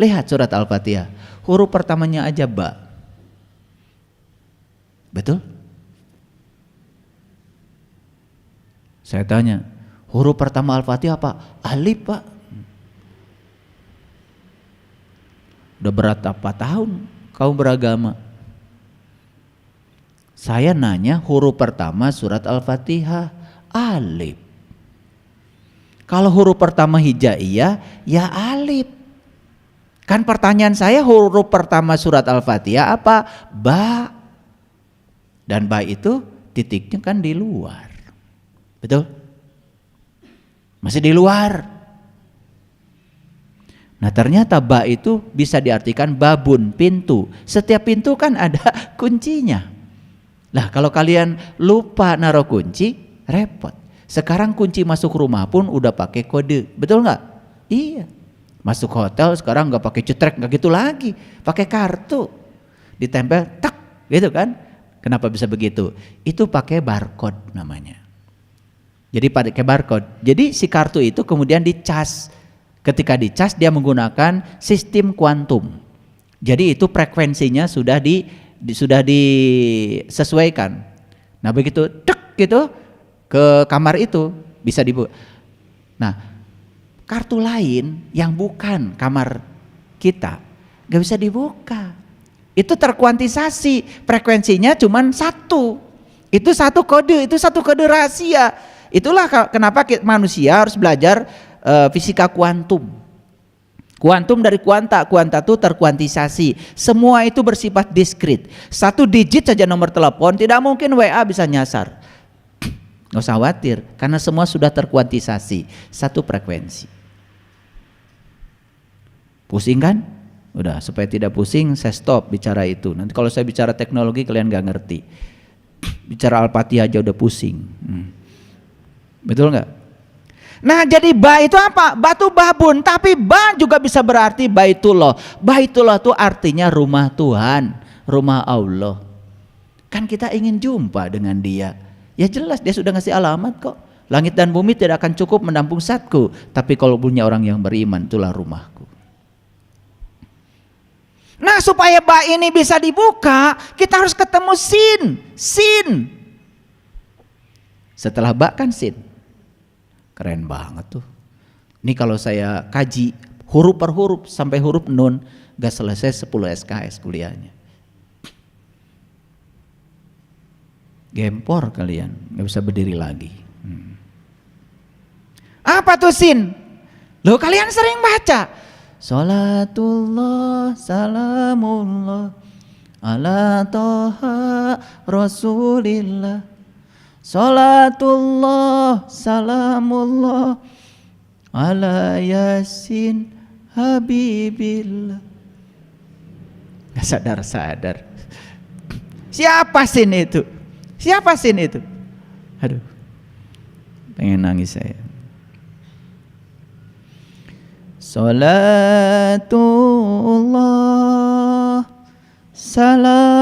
Lihat surat Al-Fatihah. Huruf pertamanya aja ba. Betul? Saya tanya, huruf pertama Al-Fatihah apa? Alif, Pak. Udah berapa tahun kau beragama? Saya nanya huruf pertama surat Al-Fatihah alif. Kalau huruf pertama hijaiyah ya alif. Kan pertanyaan saya huruf pertama surat Al-Fatihah apa? Ba. Dan ba itu titiknya kan di luar. Betul? Masih di luar. Nah ternyata ba itu bisa diartikan babun, pintu. Setiap pintu kan ada kuncinya. Lah kalau kalian lupa naruh kunci, repot. Sekarang kunci masuk rumah pun udah pakai kode, betul nggak? Iya. Masuk hotel sekarang nggak pakai cetrek, nggak gitu lagi, pakai kartu, ditempel, tak, gitu kan? Kenapa bisa begitu? Itu pakai barcode namanya. Jadi pakai barcode. Jadi si kartu itu kemudian dicas. Ketika dicas dia menggunakan sistem kuantum. Jadi itu frekuensinya sudah disesuaikan. Nah begitu tek gitu ke kamar itu bisa dibuka. Nah kartu lain yang bukan kamar kita gak bisa dibuka. Itu terkuantisasi, frekuensinya cuma satu. Itu satu kode rahasia. Itulah kenapa manusia harus belajar fisika kuantum. Kuantum dari kuanta itu terkuantisasi. Semua itu bersifat diskrit. Satu digit saja nomor telepon tidak mungkin WA bisa nyasar. Nggak usah khawatir karena semua sudah terkuantisasi. Satu frekuensi. Pusing kan? Udah, supaya tidak pusing saya stop bicara itu. Nanti kalau saya bicara teknologi kalian gak ngerti. Bicara Al-Fatihah aja udah pusing. Betul nggak? Nah jadi ba itu apa? Batu babun, tapi ba juga bisa berarti baitullah. Baitullah itu artinya rumah Tuhan, rumah Allah. Kan kita ingin jumpa dengan dia. Ya jelas dia sudah ngasih alamat kok. Langit dan bumi tidak akan cukup menampung zatku, tapi kalau punya orang yang beriman itulah rumahku. Nah supaya ba ini bisa dibuka, kita harus ketemu sin. Setelah ba kan sin. Keren banget tuh. Ini kalau saya kaji huruf per huruf sampai huruf nun gak selesai 10 SKS kuliahnya. Gempor kalian, gak bisa berdiri lagi. Apa tuh sin? Loh kalian sering baca. Salatullah salamullah ala toha rasulillah. Salatullah salamullah ala yasin habibillah. Gak sadar. Siapa sin itu? Aduh, pengen nangis saya. Salatullah salamullah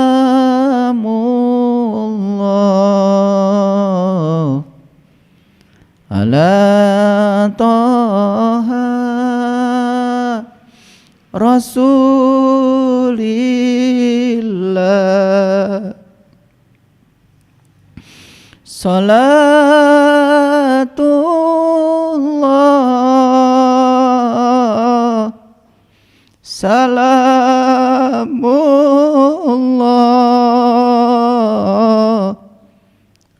ala toha rasulillah. Salatullah salamullah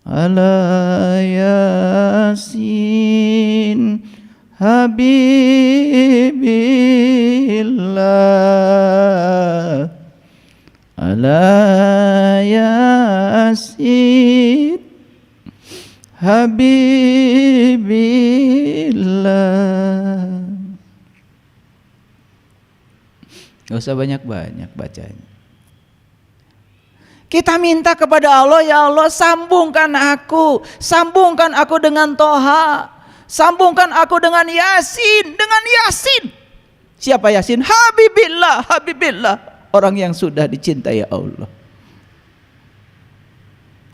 ala yasin habibillah ala yasin habibillah. Gak usah banyak-banyak bacanya. Kita minta kepada Allah, ya Allah sambungkan aku dengan Toha, sambungkan aku dengan Yasin, Siapa Yasin? Habibillah, orang yang sudah dicintai Allah.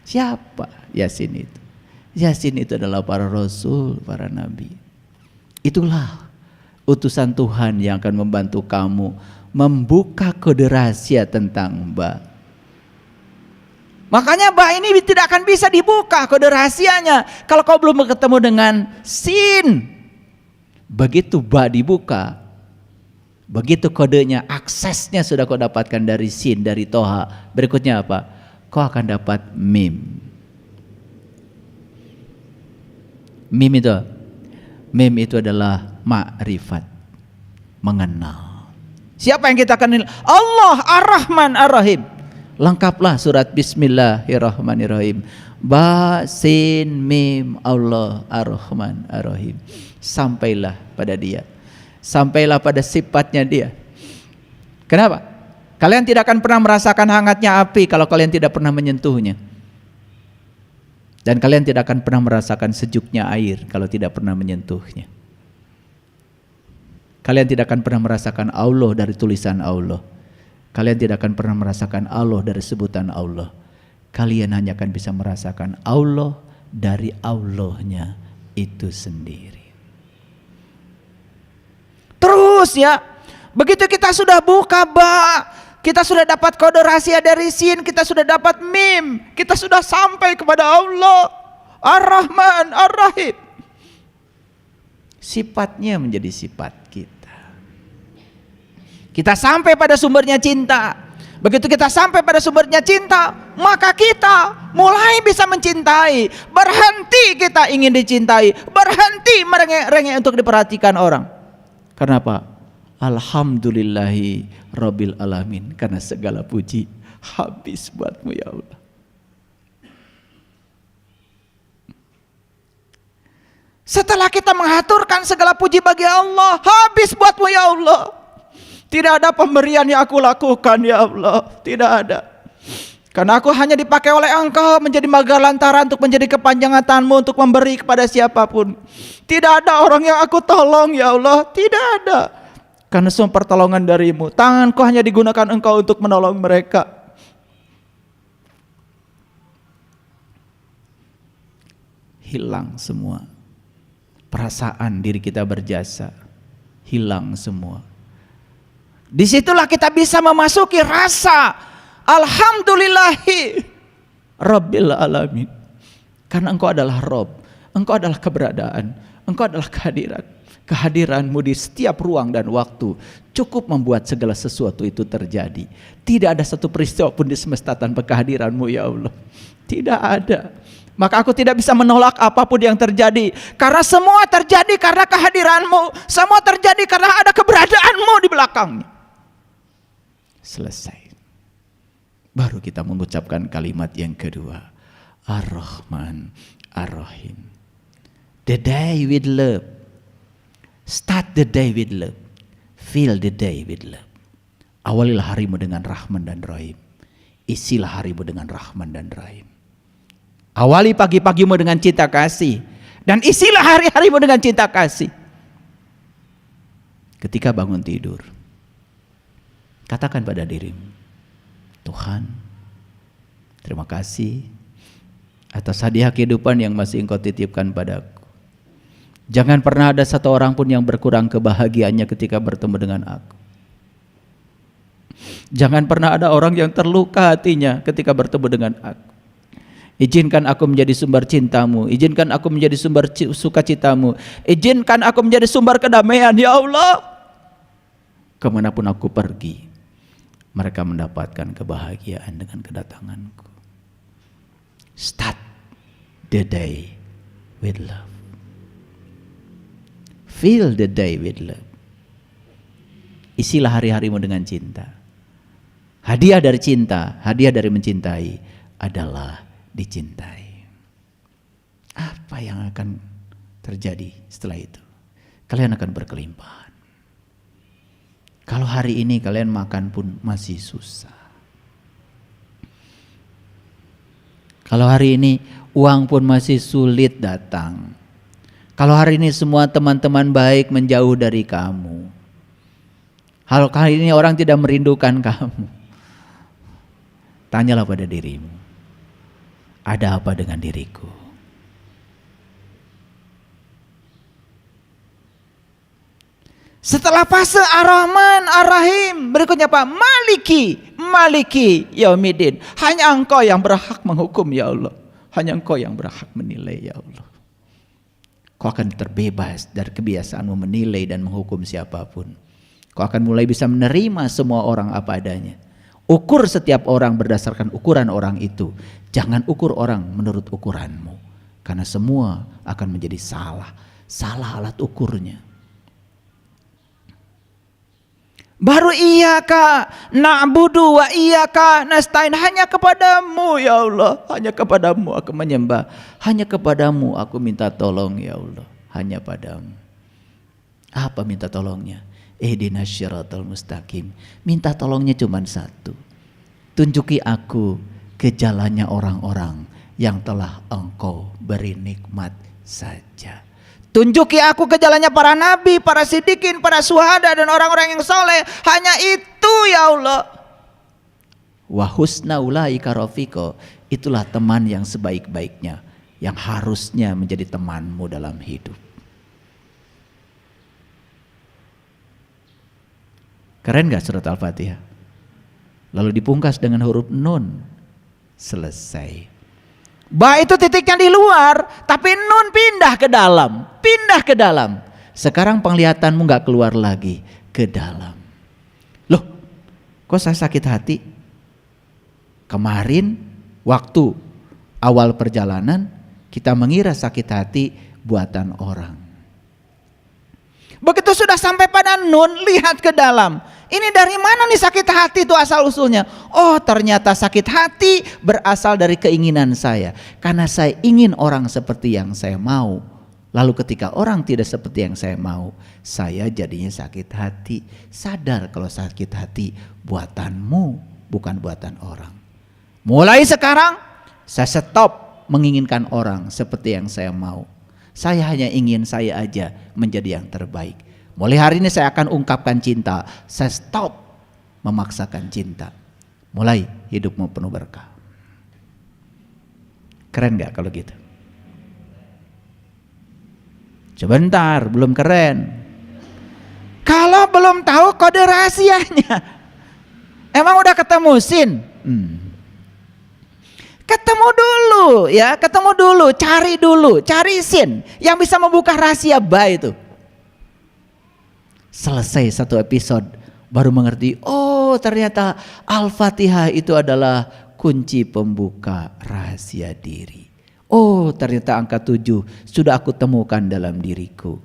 Siapa Yasin itu? Yasin itu adalah para rasul, para nabi. Itulah utusan Tuhan yang akan membantu kamu membuka kode rahasia tentang ba. Makanya ba ini tidak akan bisa dibuka kode rahasianya kalau kau belum ketemu dengan sin. Begitu ba dibuka, begitu kodenya, aksesnya sudah kau dapatkan dari sin, dari toha. Berikutnya apa? Kau akan dapat mim. Mim itu adalah ma'rifat, mengenal. Siapa yang kita kenal? Allah Ar-Rahman Ar-Rahim. Lengkaplah surat Bismillahirrahmanirrahim. Ba sin mim Allah Ar-Rahman Ar-Rahim. Sampailah pada dia. sampailah pada sifatnya dia. Kenapa? Kalian tidak akan pernah merasakan hangatnya api kalau kalian tidak pernah menyentuhnya. Dan kalian tidak akan pernah merasakan sejuknya air kalau tidak pernah menyentuhnya. Kalian tidak akan pernah merasakan Allah dari tulisan Allah. Kalian tidak akan pernah merasakan Allah dari sebutan Allah. Kalian hanya akan bisa merasakan Allah dari Allahnya itu sendiri. Terus ya, begitu kita sudah buka ba, kita sudah dapat kode rahasia dari sin, kita sudah dapat mim, kita sudah sampai kepada Allah Ar-Rahman Ar-Rahim. Sifatnya menjadi sifat kita. Kita sampai pada sumbernya cinta. Begitu kita sampai pada sumbernya cinta, maka kita mulai bisa mencintai. Berhenti kita ingin dicintai, berhenti merengek-rengek untuk diperhatikan orang. Kenapa? Alhamdulillahi Rabbil Alamin, karena segala puji habis buatmu ya Allah. Setelah kita mengaturkan segala puji bagi Allah, habis buatmu ya Allah. Tidak ada pemberian yang aku lakukan ya Allah, tidak ada. Karena aku hanya dipakai oleh Engkau menjadi magalantaran untuk menjadi kepanjangan tanganmu untuk memberi kepada siapapun. Tidak ada orang yang aku tolong ya Allah, tidak ada. Karena semua pertolongan darimu, tanganku hanya digunakan Engkau untuk menolong mereka. Hilang semua perasaan diri kita berjasa, hilang semua. Disitulah kita bisa memasuki rasa Alhamdulillahi Rabbil Alamin. Karena Engkau adalah Rabb, Engkau adalah keberadaan, Engkau adalah kehadiran. Kehadiranmu di setiap ruang dan waktu cukup membuat segala sesuatu itu terjadi. Tidak ada satu peristiwa pun di semesta tanpa kehadiranmu ya Allah. Tidak ada. Maka aku tidak bisa menolak apapun yang terjadi. Karena semua terjadi karena kehadiranmu. Semua terjadi karena ada keberadaanmu di belakangnya. Selesai. Baru kita mengucapkan kalimat yang kedua. Ar-Rahman Ar-Rahim. The day with love. Start the day with love. Feel the day with love. Awalilah harimu dengan Rahman dan Rahim. Isilah harimu dengan Rahman dan Rahim. Awali pagi-pagimu dengan cinta kasih. Dan isilah hari-harimu dengan cinta kasih. Ketika bangun tidur, katakan pada dirimu, Tuhan, terima kasih atas hadiah kehidupan yang masih Engkau titipkan padaku. Jangan pernah ada satu orang pun yang berkurang kebahagiaannya ketika bertemu dengan aku. Jangan pernah ada orang yang terluka hatinya ketika bertemu dengan aku. Izinkan aku menjadi sumber cintamu, izinkan aku menjadi sumber sukacitamu, izinkan aku menjadi sumber kedamaian ya Allah. Kemanapun aku pergi, mereka mendapatkan kebahagiaan dengan kedatanganku. Start the day with love. Feel the day with love. Isilah hari-harimu dengan cinta. Hadiah dari cinta, hadiah dari mencintai adalah dicintai. Apa yang akan terjadi setelah itu? Kalian akan berkelimpahan. Kalau hari ini kalian makan pun masih susah. Kalau hari ini uang pun masih sulit datang. Kalau hari ini semua teman-teman baik menjauh dari kamu. Kalau kali ini orang tidak merindukan kamu. Tanyalah pada dirimu. Ada apa dengan diriku? Setelah fase Ar-Rahman Ar-Rahim, berikutnya apa? Maliki Yaumiddin. Hanya Engkau yang berhak menghukum ya Allah. Hanya Engkau yang berhak menilai ya Allah. Kau akan terbebas dari kebiasaanmu menilai dan menghukum siapapun. Kau akan mulai bisa menerima semua orang apa adanya. Ukur setiap orang berdasarkan ukuran orang itu. Jangan ukur orang menurut ukuranmu. Karena semua akan menjadi salah. Salah alat ukurnya. Baru iyaka na'budu wa iyaka nasta'in. Hanya kepadamu ya Allah. Hanya kepadamu aku menyembah. Hanya kepadamu aku minta tolong ya Allah. Hanya padamu. Apa minta tolongnya? Ihdinas syiratal mustaqim. Minta tolongnya cuma satu. Tunjuki aku ke jalannya orang-orang yang telah Engkau beri nikmat saja. Tunjuki aku ke jalannya para nabi, para siddiqin, para syuhada dan orang-orang yang soleh. Hanya itu ya Allah. Wa husna ulaika rafiqa. Itulah teman yang sebaik-baiknya, yang harusnya menjadi temanmu dalam hidup. Keren gak surat Al-Fatihah? Lalu dipungkas dengan huruf nun. Selesai. Ba itu titiknya di luar, tapi nun pindah ke dalam. Pindah ke dalam. Sekarang penglihatanmu gak keluar lagi ke dalam. Loh, kok saya sakit hati? Kemarin waktu awal perjalanan kita mengira sakit hati buatan orang. Begitu sudah sampai pada nun, lihat ke dalam. Ini dari mana nih sakit hati itu asal usulnya? Oh, ternyata sakit hati berasal dari keinginan saya. Karena saya ingin orang seperti yang saya mau. Lalu ketika orang tidak seperti yang saya mau, saya jadinya sakit hati. Sadar kalau sakit hati buatanmu, bukan buatan orang. Mulai sekarang saya stop menginginkan orang seperti yang saya mau. Saya hanya ingin saya aja menjadi yang terbaik. Mulai hari ini saya akan ungkapkan cinta. Saya stop memaksakan cinta. Mulai hidupmu penuh berkah. Keren gak kalau gitu? Sebentar, belum keren. Kalau belum tahu kode rahasianya, emang udah ketemu sin? Ketemu dulu ya, ketemu dulu, cari sin yang bisa membuka rahasia ba itu. Selesai satu episode baru mengerti, oh ternyata Al-Fatihah itu adalah kunci pembuka rahasia diri. Oh ternyata angka 7 sudah aku temukan dalam diriku.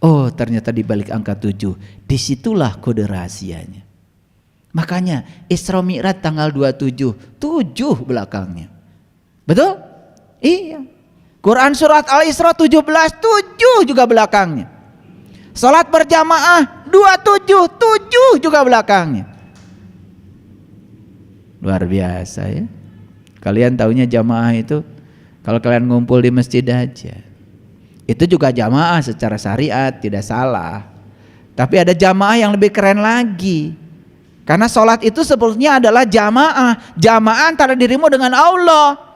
Oh ternyata di balik angka 7 disitulah kode rahasianya. Makanya Isra Mi'raj tanggal 27, 7 belakangnya. Betul? Iya. Quran surat Al-Isra 17, 7 juga belakangnya. Salat berjamaah 27, 7 juga belakangnya. Luar biasa ya. Kalian taunya jamaah itu kalau kalian ngumpul di masjid aja. Itu juga jamaah secara syariat, tidak salah. Tapi ada jamaah yang lebih keren lagi. Karena sholat itu sebetulnya adalah jamaah. Jamaah antara dirimu dengan Allah.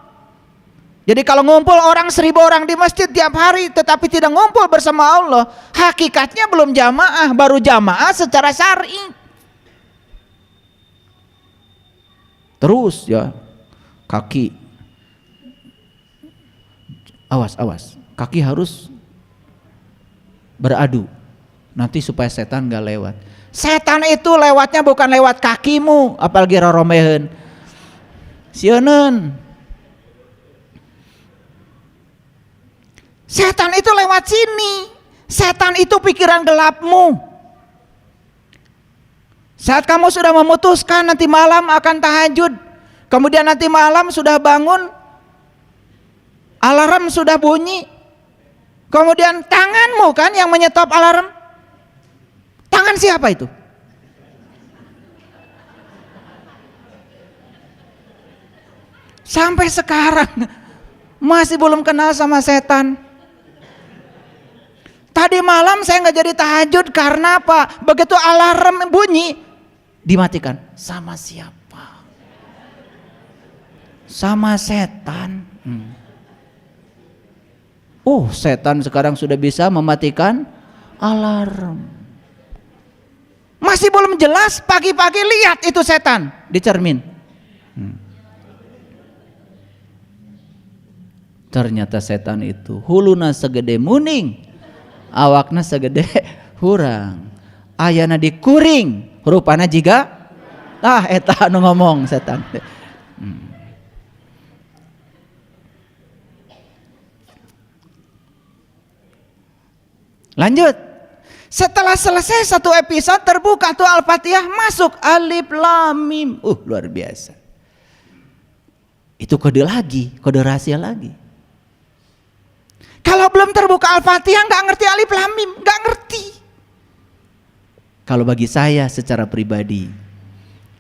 Jadi kalau ngumpul orang 1000 orang di masjid tiap hari tetapi tidak ngumpul bersama Allah, hakikatnya belum jamaah, baru jamaah secara syar'i. Terus ya, kaki, awas, kaki harus beradu, nanti supaya setan gak lewat. Setan itu lewatnya bukan lewat kakimu, apalagi roromehen. Sionen. Setan itu lewat sini. Setan itu pikiran gelapmu. Saat kamu sudah memutuskan nanti malam akan tahajud, kemudian nanti malam sudah bangun, alarm sudah bunyi, kemudian tanganmu kan yang menyetop alarm. Tangan siapa itu? Sampai sekarang masih belum kenal sama setan. Tadi malam saya nggak jadi tahajud karena apa? Begitu alarm bunyi dimatikan. Sama siapa? Sama setan. Setan sekarang sudah bisa mematikan alarm. Masih belum jelas, pagi-pagi lihat itu setan di cermin. Ternyata setan itu huluna segede muning, awakna segede hurang, ayana dikuring, rupana jiga eta anu ngomong setan. Lanjut. Setelah selesai satu episode terbuka tuh Al-Fatihah, masuk alif lam mim. Luar biasa. Itu kode lagi, kode rahasia lagi. Kalau belum terbuka Al-Fatihah nggak ngerti alif lam mim, nggak ngerti. Kalau bagi saya secara pribadi,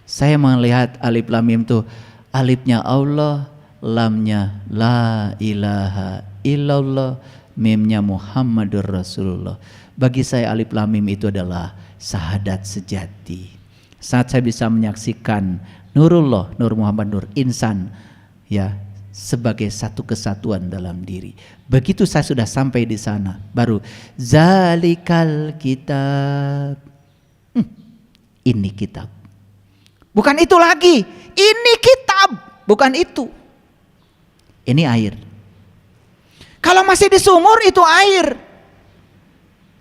saya melihat alif lam mim tuh, alifnya Allah, lamnya la ilaha illallah, mimnya Muhammadur Rasulullah. Bagi saya alif lam mim itu adalah syahadat sejati. Saat saya bisa menyaksikan Nurullah, Nur Muhammad, Nur Insan, ya, sebagai satu kesatuan dalam diri. Begitu saya sudah sampai di sana, baru zalikal kitab. Ini kitab. Bukan itu lagi. Ini kitab, bukan itu. Ini air. Kalau masih di sumur itu air.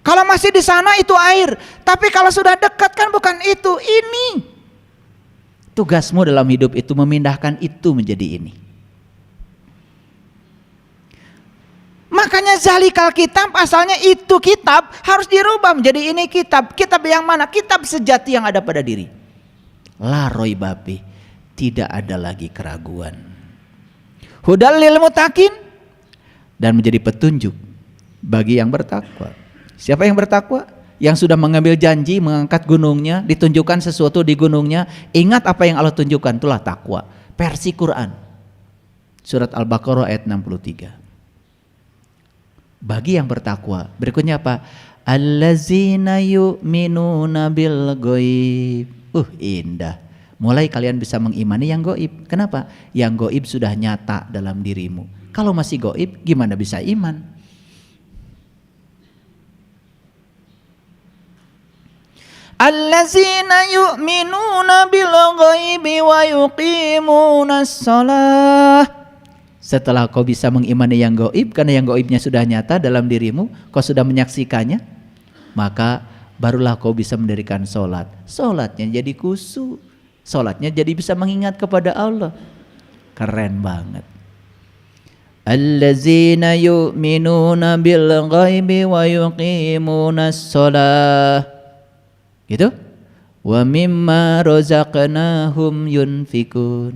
Kalau masih di sana itu air. Tapi kalau sudah dekat kan bukan itu, ini. Tugasmu dalam hidup itu memindahkan itu menjadi ini. Makanya zalikal kitab, asalnya itu kitab harus dirubah menjadi ini kitab. Kitab yang mana? Kitab sejati yang ada pada diri. La raiba fi, tidak ada lagi keraguan. Hudal lil muttaqin, dan menjadi petunjuk bagi yang bertakwa. Siapa yang bertakwa? Yang sudah mengambil janji mengangkat gunungnya, ditunjukkan sesuatu di gunungnya, ingat apa yang Allah tunjukkan, itulah takwa. Versi Quran. Surat Al-Baqarah ayat 63. Bagi yang bertakwa, berikutnya apa? Allazina yu'minuna bil ghaib. Indah. Mulai kalian bisa mengimani yang gaib. Kenapa? Yang gaib sudah nyata dalam dirimu. Kalau masih gaib, gimana bisa iman? Allazina yu'minuna bil ghaibi wa yuqimunas shalah. Setelah kau bisa mengimani yang gaib, karena yang gaibnya sudah nyata dalam dirimu, kau sudah menyaksikannya, maka barulah kau bisa mendirikan sholat. Sholatnya jadi khusyuk, sholatnya jadi bisa mengingat kepada Allah. Keren banget. Allazina yu'minuna bil ghaibi wa yuqimunas shalah. Gitu? Wa mimma razaqnahum yunfikun.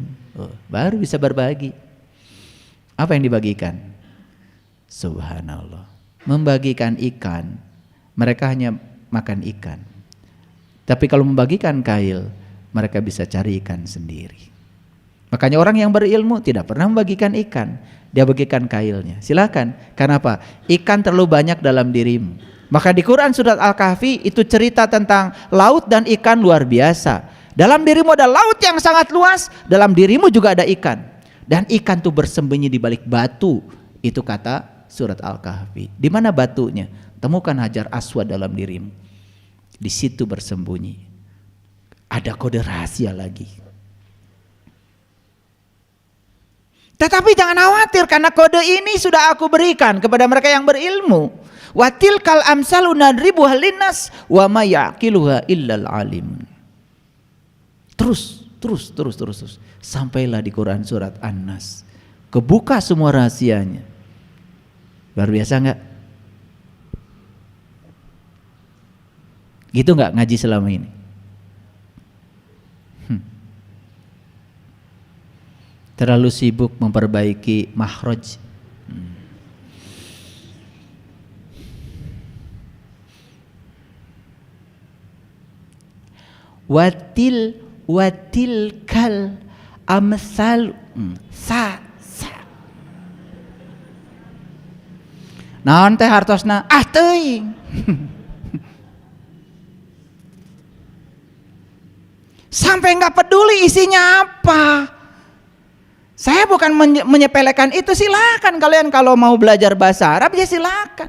Baru bisa berbagi. Apa yang dibagikan? Subhanallah. Membagikan ikan, mereka hanya makan ikan. Tapi kalau membagikan kail, mereka bisa cari ikan sendiri. Makanya orang yang berilmu tidak pernah membagikan ikan, dia bagikan kailnya. Silakan. Kenapa? Ikan terlalu banyak dalam dirimu. Maka di Quran surat Al-Kahfi itu cerita tentang laut dan ikan luar biasa. Dalam dirimu ada laut yang sangat luas, dalam dirimu juga ada ikan. Dan ikan itu bersembunyi di balik batu. Itu kata surat Al-Kahfi. Di mana batunya? Temukan hajar aswad dalam dirimu. Di situ bersembunyi. Ada kode rahasia lagi. Tetapi jangan khawatir, karena kode ini sudah aku berikan kepada mereka yang berilmu. Wa tilkal amsalu nadribuha linnas wa ma yaqiluha illal alim. Terus sampailah di Quran surat An-Nas, kebuka semua rahasianya. Luar biasa enggak? Gitu enggak ngaji selama ini? Terlalu sibuk memperbaiki makhraj. Watil kal amsal sa. Naon teh hartosna? Teuing. Sampai nggak peduli isinya apa. Saya bukan menyepelekan itu, silakan kalian kalau mau belajar bahasa Arab ya silakan.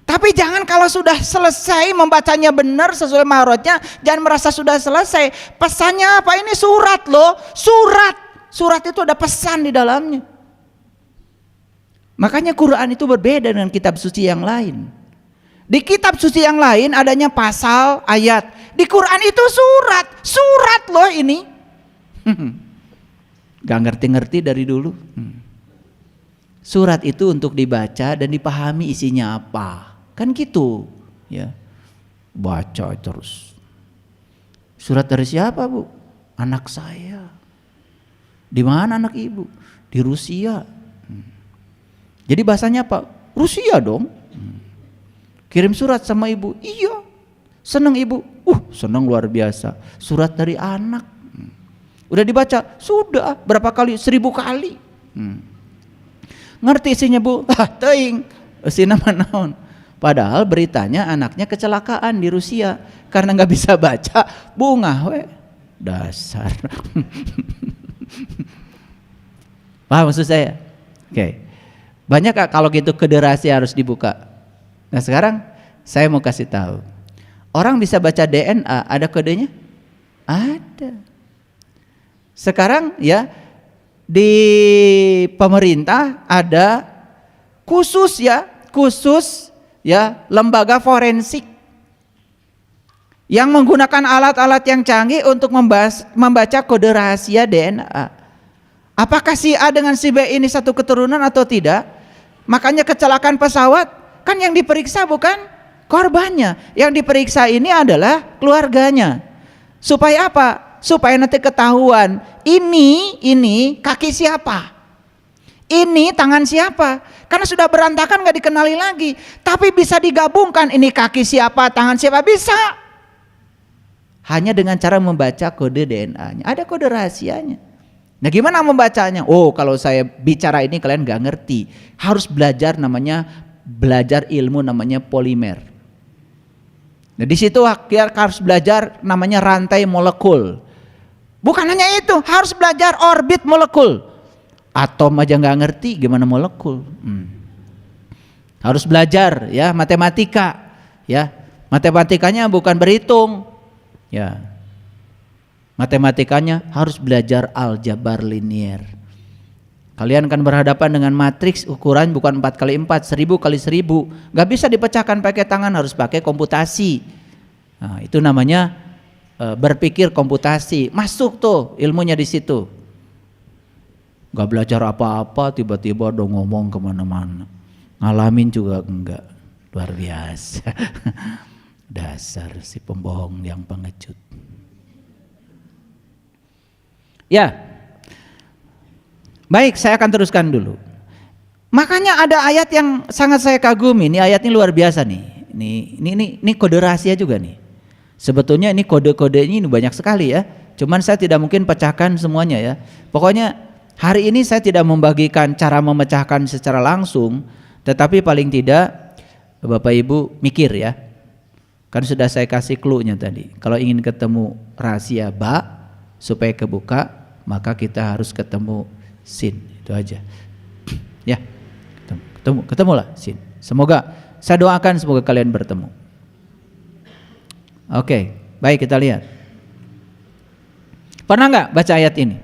Tapi jangan kalau sudah selesai membacanya benar sesuai mahrajnya, jangan merasa sudah selesai. Pesannya apa? Ini surat loh, surat itu ada pesan di dalamnya. Makanya Quran itu berbeda dengan kitab suci yang lain. Di kitab suci yang lain adanya pasal, ayat. Di Quran itu surat loh ini. Gak ngerti-ngerti dari dulu. Surat itu untuk dibaca dan dipahami isinya apa. Kan gitu, ya. Baca terus. Surat dari siapa, Bu? Anak saya. Di mana anak ibu? Di Rusia. Jadi bahasanya apa? Rusia dong. Kirim surat sama ibu. Iya. Seneng ibu? Seneng luar biasa. Surat dari anak. Udah dibaca? Sudah. Berapa kali? 1000 kali. Ngerti isinya bu? Teuing. Isina naon? Padahal beritanya anaknya kecelakaan di Rusia. Karena gak bisa baca, bungah we. Dasar. Paham maksud saya? Oke. Banyak kalau gitu kode rahasia harus dibuka. Nah sekarang saya mau kasih tahu. Orang bisa baca DNA, ada kodenya? Ada. Sekarang ya di pemerintah ada khusus lembaga forensik yang menggunakan alat-alat yang canggih untuk membaca kode rahasia DNA. Apakah si A dengan si B ini satu keturunan atau tidak? Makanya kecelakaan pesawat kan yang diperiksa bukan korbannya, yang diperiksa ini adalah keluarganya. Supaya apa? Supaya nanti ketahuan ini kaki siapa, ini tangan siapa. Karena sudah berantakan gak dikenali lagi. Tapi bisa digabungkan, ini kaki siapa, tangan siapa, bisa. Hanya dengan cara membaca kode DNA-nya. Ada kode rahasianya. Nah gimana membacanya? Kalau saya bicara ini kalian gak ngerti. Harus belajar ilmu namanya polimer. Nah di situ harus belajar namanya rantai molekul. Bukan hanya itu, harus belajar orbit molekul. Atom aja nggak ngerti gimana molekul. Harus belajar ya matematika. Ya matematikanya bukan berhitung. Ya matematikanya harus belajar aljabar linier. Kalian akan berhadapan dengan matriks ukuran bukan 4x4, 1000x1000. Nggak bisa dipecahkan pakai tangan, harus pakai komputasi. Nah, itu namanya berpikir komputasi. Masuk tuh ilmunya di situ. Gak belajar apa-apa tiba-tiba udah ngomong kemana-mana. Ngalamin juga enggak. Luar biasa. Dasar si pembohong yang pengecut. Ya. Baik, saya akan teruskan dulu. Makanya ada ayat yang sangat saya kagumi. Ini ayat ini luar biasa nih. Ini kode rahasia juga nih. Sebetulnya ini kode-kodenya ini banyak sekali ya. Cuman saya tidak mungkin pecahkan semuanya ya. Pokoknya hari ini saya tidak membagikan cara memecahkan secara langsung, tetapi paling tidak Bapak Ibu mikir ya. Kan sudah saya kasih clue-nya tadi. Kalau ingin ketemu rahasia ba supaya kebuka, maka kita harus ketemu sin. Itu aja. Ya. Ketemulah sin. Semoga saya doakan semoga kalian bertemu. Oke, baik kita lihat. Pernah enggak baca ayat ini?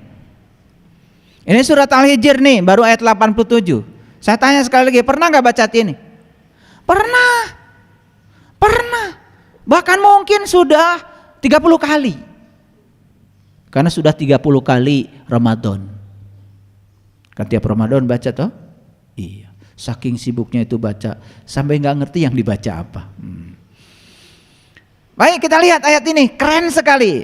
Ini surat Al-Hijr nih, baru ayat 87. Saya tanya sekali lagi, pernah gak baca ini? Pernah. Bahkan mungkin sudah 30 kali. Karena sudah 30 kali Ramadan. Kan tiap Ramadan baca toh? Iya. Saking sibuknya itu baca, sampai gak ngerti yang dibaca apa. Baik kita lihat ayat ini, keren sekali.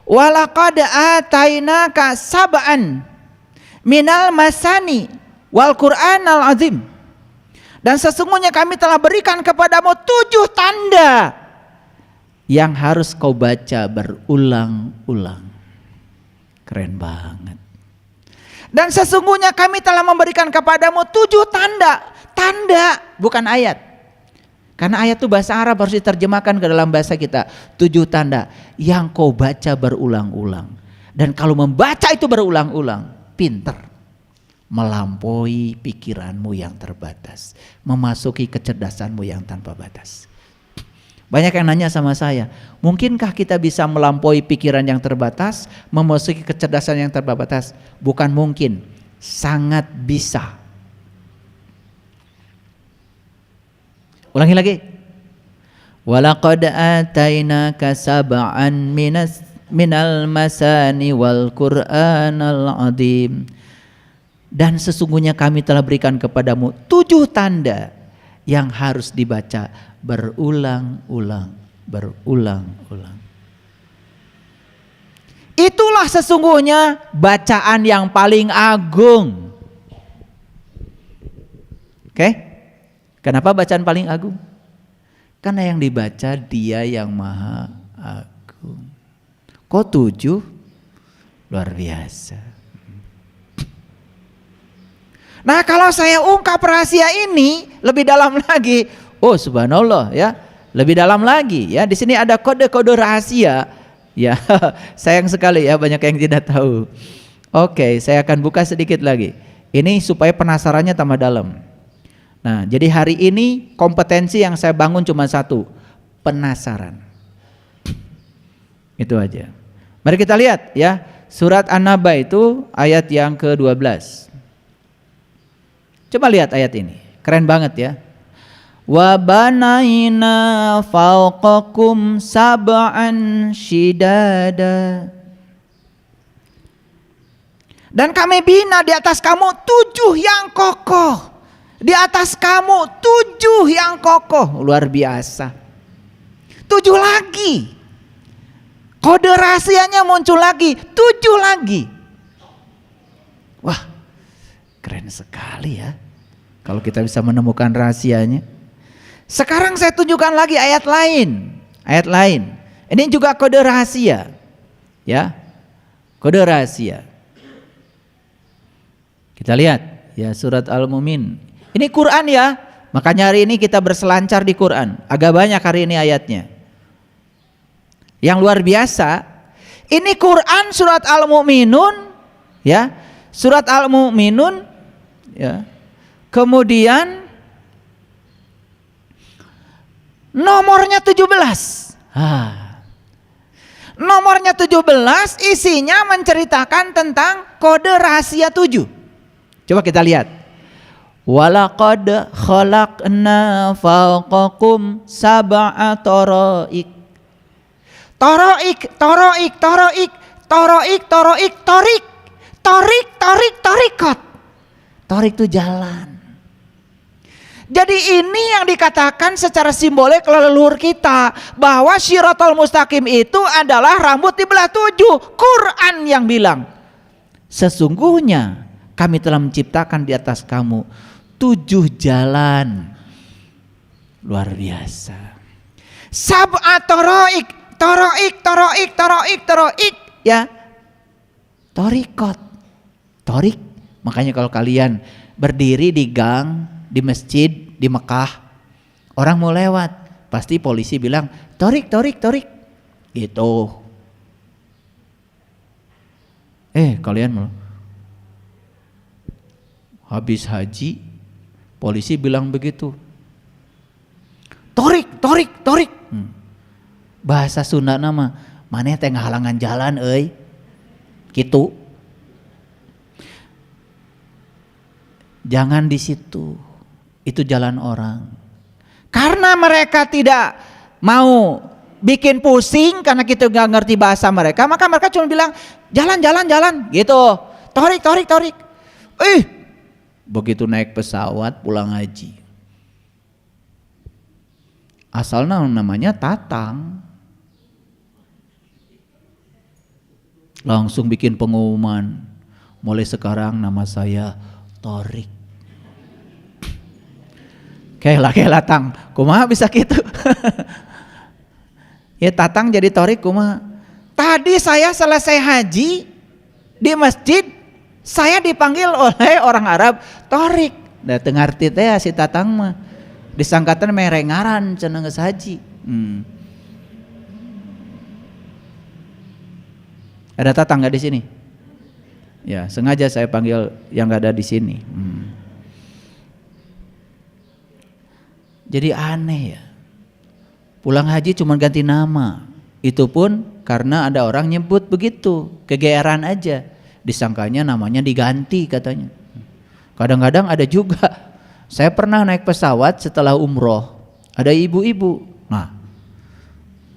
Walaqad atainaka sab'an minal masani wal Qur'anal azim. Dan sesungguhnya kami telah berikan kepadamu 7 tanda yang harus kau baca berulang-ulang. Keren banget. Dan sesungguhnya kami telah memberikan kepadamu 7 tanda. Tanda bukan ayat. Karena ayat itu bahasa Arab harus diterjemahkan ke dalam bahasa kita. 7 tanda yang kau baca berulang-ulang. Dan kalau membaca itu berulang-ulang, pinter. Melampaui pikiranmu yang terbatas, memasuki kecerdasanmu yang tanpa batas. Banyak yang nanya sama saya, mungkinkah kita bisa melampaui pikiran yang terbatas, memasuki kecerdasan yang tanpa batas? Bukan mungkin, sangat bisa. Ulangi lagi. Walaqad atainaka sab'an minal masani wal Qur'anal azim. Dan sesungguhnya kami telah berikan kepadamu 7 tanda yang harus dibaca berulang-ulang. Itulah sesungguhnya bacaan yang paling agung. Oke? Kenapa bacaan paling agung? Karena yang dibaca Dia yang Maha Agung. Kok 7? Luar biasa. Nah, kalau saya ungkap rahasia ini lebih dalam lagi, oh subhanallah ya, lebih dalam lagi ya. Di sini ada kode-kode rahasia ya. Sayang sekali ya, banyak yang tidak tahu. Oke, saya akan buka sedikit lagi. Ini supaya penasarannya tambah dalam. Nah, jadi hari ini kompetensi yang saya bangun cuma satu, penasaran. Itu aja. Mari kita lihat ya, surat An-Naba itu ayat yang ke-12. Coba lihat ayat ini, keren banget ya. Wa banaina fawqakum sab'an shidada. Dan kami bina di atas kamu 7 yang kokoh. Di atas kamu 7 yang kokoh. Luar biasa. 7 lagi. Kode rahasianya muncul lagi. 7 lagi. Wah, keren sekali ya. Kalau kita bisa menemukan rahasianya. Sekarang saya tunjukkan lagi ayat lain. Ayat lain. Ini juga kode rahasia. Ya. Kode rahasia. Kita lihat ya, surat Al-Mu'min. Ini Quran ya. Makanya hari ini kita berselancar di Quran. Agak banyak hari ini ayatnya. Yang luar biasa. Ini Quran surat Al-Mu'minun ya. Surat Al-Mu'minun ya. Kemudian nomornya 17. Nomornya 17 isinya menceritakan tentang kode rahasia 7. Coba kita lihat. Walaqad khalaqna fawqakum sab'a taraik. Taraik, taraik, taraik, taraik, taraik, tarik. Tarik, tarik, tarikot. Tarik itu jalan. Jadi ini yang dikatakan secara simbolik leluhur kita, bahwa Syiratal Mustaqim itu adalah rambut dibelah 7. Quran yang bilang, sesungguhnya kami telah menciptakan di atas kamu 7 jalan. Luar biasa. Sab'a taraik, taraik, taraik, taraik, taraik ya. Torikot, torik. Makanya kalau kalian berdiri di gang, di masjid, di Mekah, orang mau lewat, pasti polisi bilang torik, torik, torik, gitu. Kalian mau habis haji, polisi bilang begitu, torik, torik, torik. Bahasa Sunda nama, mana tengah halangan jalan, gitu. Jangan di situ. Itu jalan orang. Karena mereka tidak mau bikin pusing karena kita nggak ngerti bahasa mereka, maka mereka cuma bilang jalan, jalan, jalan, gitu. Torik, torik, torik. Begitu naik pesawat pulang haji, asalnya namanya Tatang, langsung bikin pengumuman, mulai sekarang nama saya Torik. Kayak Tatang, kumaha bisa gitu. Ya Tatang jadi Torik kumaha. Tadi saya selesai haji di masjid, saya dipanggil oleh orang Arab Torik. Da teu ngarti teh si Tatang mah. Disangkatan merengaran cenah geus haji. Ada Tatang nggak di sini? Ya, sengaja saya panggil yang nggak ada di sini. Jadi aneh ya. Pulang haji cuma ganti nama. Itu pun karena ada orang nyebut begitu, kegeeran aja. Disangkanya namanya diganti katanya. Kadang-kadang ada juga. Saya pernah naik pesawat setelah umroh. Ada ibu-ibu. Nah,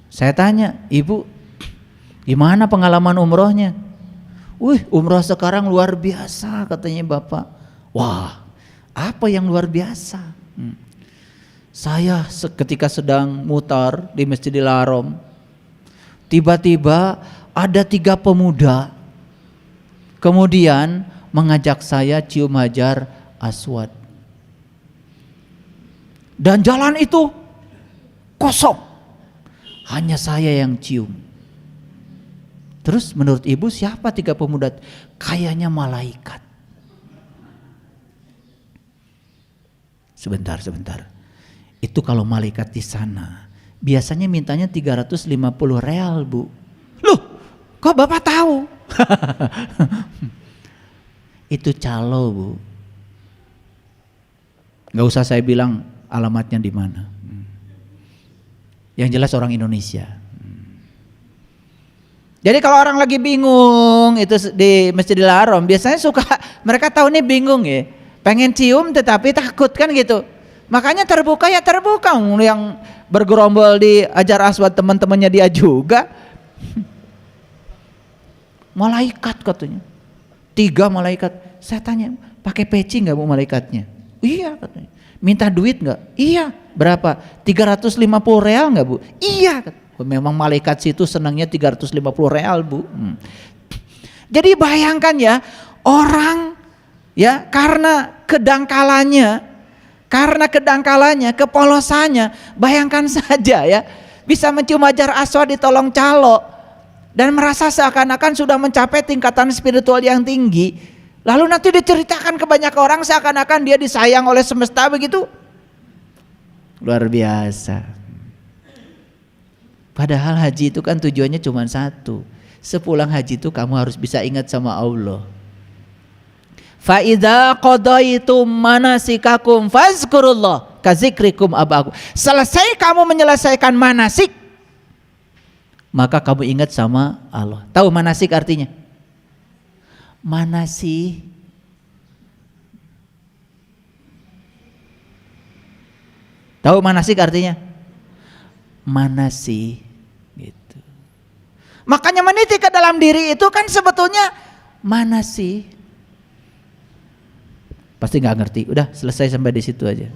saya tanya, ibu, gimana pengalaman umrohnya? Umroh sekarang luar biasa katanya bapak. Wah, apa yang luar biasa? Saya ketika sedang mutar di Masjidil Haram, tiba-tiba ada 3 pemuda kemudian mengajak saya cium hajar aswad. Dan jalan itu kosong. Hanya saya yang cium. Terus menurut ibu siapa 3 pemuda? Kayaknya malaikat. Sebentar. Itu kalau malaikat di sana, biasanya mintanya 350 real, Bu. Loh, kok Bapak tahu? Itu calo, Bu. Gak usah saya bilang alamatnya di mana. Yang jelas orang Indonesia. Jadi kalau orang lagi bingung itu di Masjidil Haram, biasanya suka mereka tahu nih bingung ya. Pengen cium tetapi takut kan gitu. Makanya terbuka ya terbuka. Yang bergerombol di Hajar Aswad teman-temannya dia juga. Malaikat katanya. 3 malaikat. Saya tanya, pakai peci nggak Bu malaikatnya? Iya katanya. Minta duit nggak? Iya. Berapa? 350 real nggak Bu? Iya. Memang malaikat situ senangnya 350 real Bu. Jadi bayangkan ya, orang ya karena kedangkalannya, kepolosannya, bayangkan saja ya, bisa mencium Hajar Aswad ditolong calo dan merasa seakan-akan sudah mencapai tingkatan spiritual yang tinggi. Lalu nanti diceritakan ke banyak orang seakan-akan dia disayang oleh semesta begitu. Luar biasa. Padahal haji itu kan tujuannya cuma satu. Sepulang haji itu kamu harus bisa ingat sama Allah. Fa idza qadaitum manasikakum fazkurullah kazikrikum abakum. Selesai kamu menyelesaikan manasik, maka kamu ingat sama Allah. Tahu manasik artinya? Manasih. Tahu manasik artinya? Manasih gitu. Makanya meniti ke dalam diri itu kan sebetulnya manasih. Pasti nggak ngerti. Udah selesai sampai di situ aja.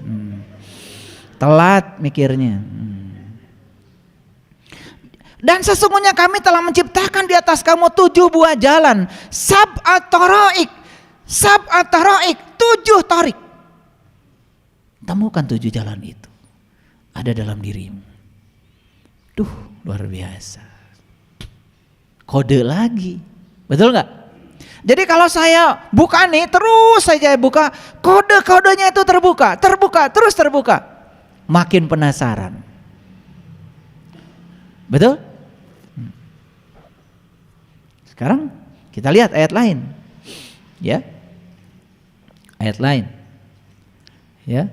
Telat mikirnya. Dan sesungguhnya kami telah menciptakan di atas kamu 7 buah jalan. Sab'at taraik. 7 tarik. Temukan 7 jalan itu. Ada dalam dirimu. Duh, luar biasa. Kode lagi. Betul nggak? Jadi kalau saya buka nih, terus saja buka, kode-kodenya itu terbuka, terus terbuka. Makin penasaran. Betul? Sekarang kita lihat ayat lain. Ya. Ayat lain. Ya.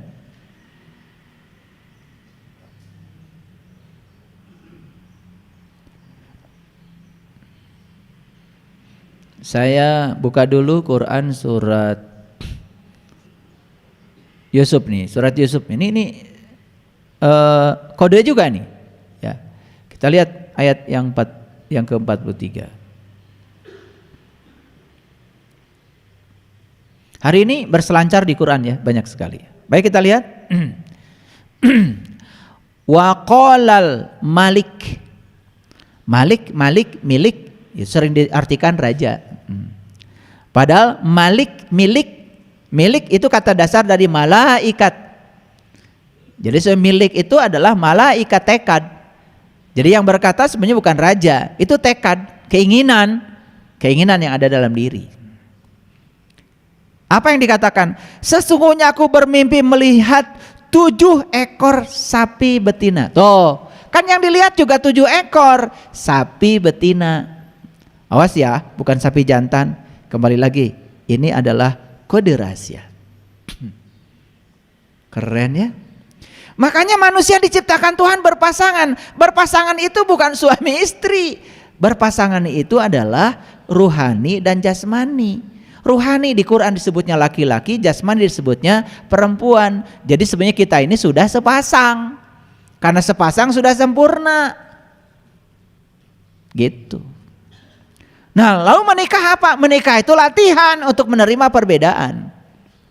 Saya buka dulu Quran surat Yusuf nih, surat Yusuf ini kode juga nih. Ya. Kita lihat ayat yang ke-43. Hari ini berselancar di Quran ya, banyak sekali. Baik kita lihat. Wa qalal malik. Malik, milik, ya, sering diartikan raja. Padahal milik itu kata dasar dari malaikat. Jadi milik itu adalah malaikat tekad. Jadi yang berkata sebenarnya bukan raja, itu tekad, keinginan yang ada dalam diri. Apa yang dikatakan? Sesungguhnya aku bermimpi melihat 7 ekor sapi betina. Tuh, kan yang dilihat juga 7 ekor sapi betina. Awas ya, bukan sapi jantan. Kembali lagi, ini adalah kode rahasia. Keren ya. Makanya manusia diciptakan Tuhan berpasangan. Berpasangan itu bukan suami istri. Berpasangan itu adalah ruhani dan jasmani. Ruhani di Quran disebutnya laki-laki, jasmani disebutnya perempuan. Jadi sebenarnya kita ini sudah sepasang. Karena sepasang sudah sempurna. Gitu. Nah, lalu menikah apa? Menikah itu latihan untuk menerima perbedaan.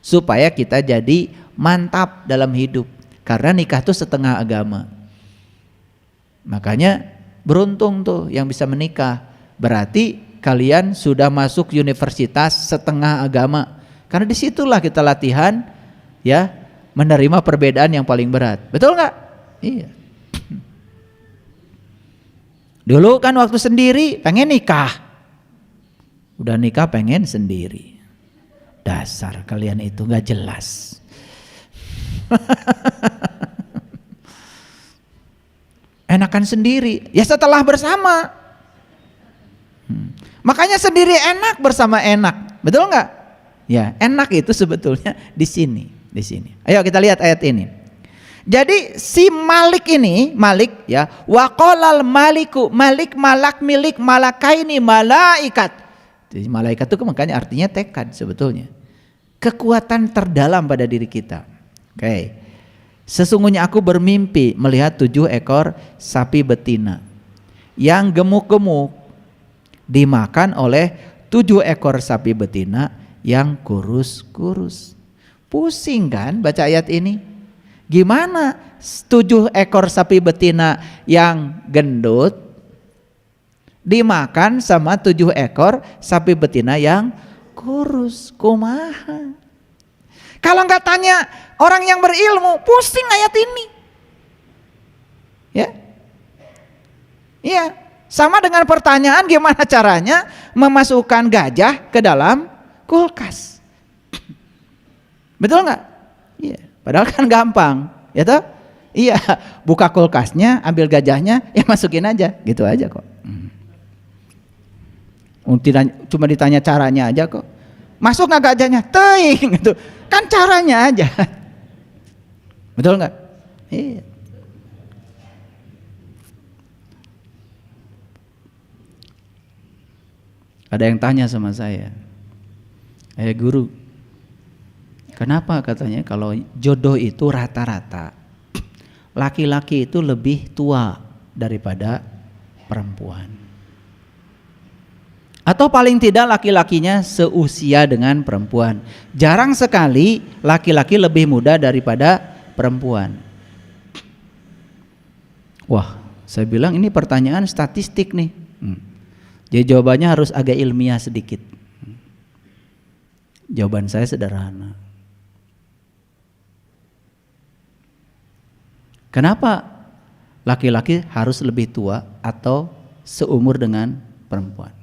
Supaya kita jadi mantap dalam hidup. Karena nikah itu setengah agama. Makanya beruntung tuh yang bisa menikah. Berarti kalian sudah masuk universitas setengah agama. Karena disitulah kita latihan ya menerima perbedaan yang paling berat. Betul nggak? Iya. Dulu kan waktu sendiri pengen nikah, udah nikah pengen sendiri. Dasar kalian itu gak jelas. Enakan sendiri, ya setelah bersama. Makanya sendiri enak, bersama enak, betul nggak? Ya, enak itu sebetulnya di sini. Ayo kita lihat ayat ini. Jadi si Malik ini, Malik ya, waqalal maliku, Malik malak milik malakaini malaikat. Jadi malaikat itu makanya artinya tekad sebetulnya. Kekuatan terdalam pada diri kita. Oke. Sesungguhnya aku bermimpi melihat 7 ekor sapi betina yang gemuk-gemuk dimakan oleh 7 ekor sapi betina yang kurus-kurus. Pusing kan baca ayat ini? Gimana 7 ekor sapi betina yang gendut dimakan sama 7 ekor sapi betina yang kurus? Kumaha? Kalau nggak tanya orang yang berilmu, pusing ayat ini. Ya, iya. Sama dengan pertanyaan gimana caranya memasukkan gajah ke dalam kulkas. Betul nggak? Iya. Padahal kan gampang, ya toh? Iya. Buka kulkasnya, ambil gajahnya, ya masukin aja, gitu aja kok. Cuma ditanya caranya aja kok. Masuk nggak gajahnya? Teing, gitu. Kan caranya aja. Betul nggak? Iya. Ada yang tanya sama saya, guru, kenapa katanya kalau jodoh itu rata-rata laki-laki itu lebih tua daripada perempuan, atau paling tidak laki-lakinya seusia dengan perempuan. Jarang sekali laki-laki lebih muda daripada perempuan. Wah, saya bilang ini pertanyaan statistik nih. Jadi jawabannya harus agak ilmiah sedikit. Jawaban saya sederhana. Kenapa laki-laki harus lebih tua atau seumur dengan perempuan?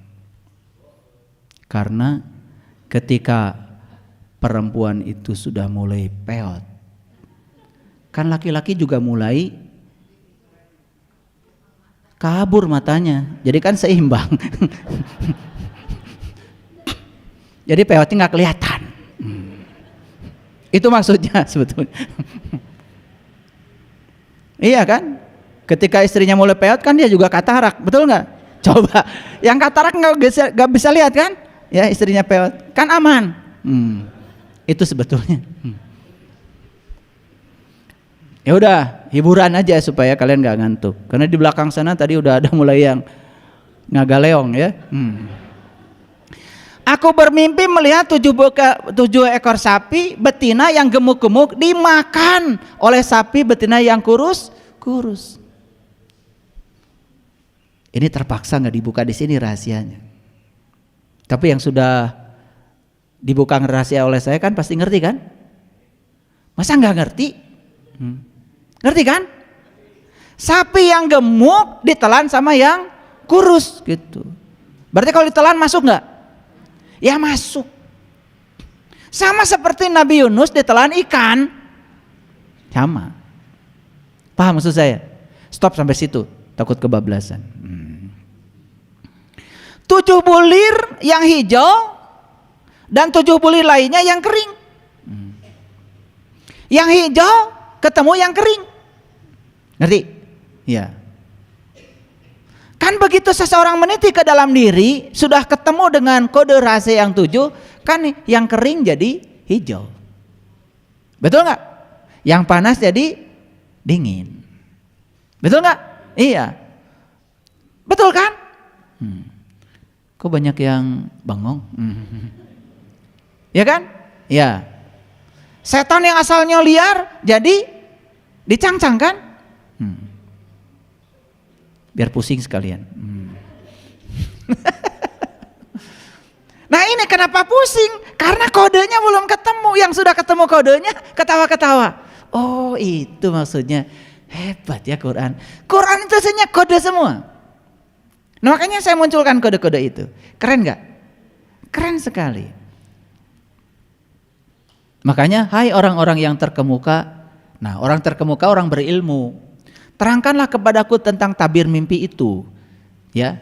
Karena ketika perempuan itu sudah mulai peot, kan laki-laki juga mulai kabur matanya, jadi kan seimbang. Jadi peotnya nggak kelihatan. Itu maksudnya sebetulnya. Iya kan? Ketika istrinya mulai peot kan dia juga katarak, betul nggak? Coba, yang katarak nggak bisa lihat kan? Ya istrinya peot, kan aman. Itu sebetulnya. Ya udah, hiburan aja supaya kalian nggak ngantuk. Karena di belakang sana tadi udah ada mulai yang ngagaleong ya. Aku bermimpi melihat 7 ekor sapi betina yang gemuk-gemuk dimakan oleh sapi betina yang kurus. Ini terpaksa nggak dibuka di sini rahasianya. Tapi yang sudah dibuka rahasia oleh saya kan pasti ngerti kan? Masa nggak ngerti? Ngerti kan? Sapi yang gemuk ditelan sama yang kurus gitu. Berarti kalau ditelan masuk nggak? Ya masuk. Sama seperti Nabi Yunus ditelan ikan. Sama. Paham maksud saya? Stop sampai situ, takut kebablasan. 7 bulir yang hijau dan 7 bulir lainnya yang kering. Yang hijau ketemu yang kering. Ngerti? Ya. Kan begitu seseorang meniti ke dalam diri, sudah ketemu dengan kode rahasia yang 7, kan yang kering jadi hijau. Betul nggak? Yang panas jadi dingin. Betul nggak? Iya. Betul kan? Kok banyak yang bengong? Ya kan? Ya. Setan yang asalnya liar jadi dicangcang kan? Biar pusing sekalian. Nah ini kenapa pusing? Karena kodenya belum ketemu. Yang sudah ketemu kodenya ketawa-ketawa. Oh itu maksudnya. Hebat ya Quran. Quran itu isinya kode semua. Nah, makanya saya munculkan kode-kode itu. Keren nggak? Keren sekali. Makanya, hai orang-orang yang terkemuka. Nah, orang terkemuka orang berilmu. Terangkanlah kepadaku tentang tabir mimpi itu. Ya.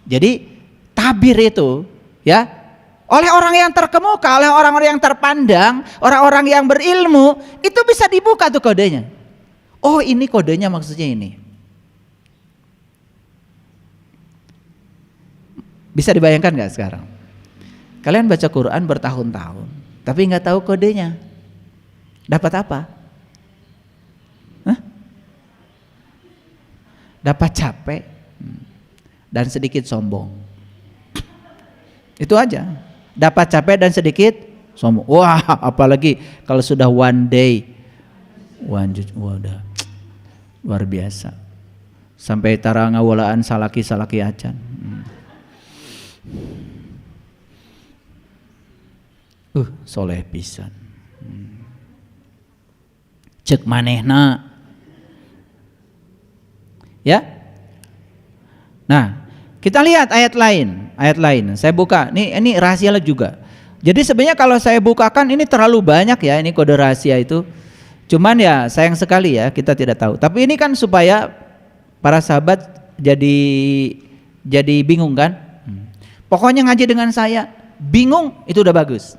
Jadi tabir itu, ya, oleh orang yang terkemuka, oleh orang-orang yang terpandang, orang-orang yang berilmu, itu bisa dibuka tuh kodenya. Oh, ini kodenya maksudnya ini. Bisa dibayangkan nggak sekarang? Kalian baca Quran bertahun-tahun, tapi nggak tahu kodenya. Dapat apa? Hah? Dapat capek dan sedikit sombong. Itu aja. Dapat capek dan sedikit sombong. Wah, apalagi kalau sudah one day, udah luar biasa. Sampai tara ngawalaan salaki-salaki acan. Soleh pisan. Cek manehna. Ya. Nah, kita lihat ayat lain. Saya buka. Ini rahasia juga. Jadi sebenarnya kalau saya bukakan ini terlalu banyak ya, ini kode rahasia itu. Cuman ya sayang sekali ya kita tidak tahu. Tapi ini kan supaya para sahabat jadi bingung kan? Pokoknya ngaji dengan saya, bingung itu udah bagus.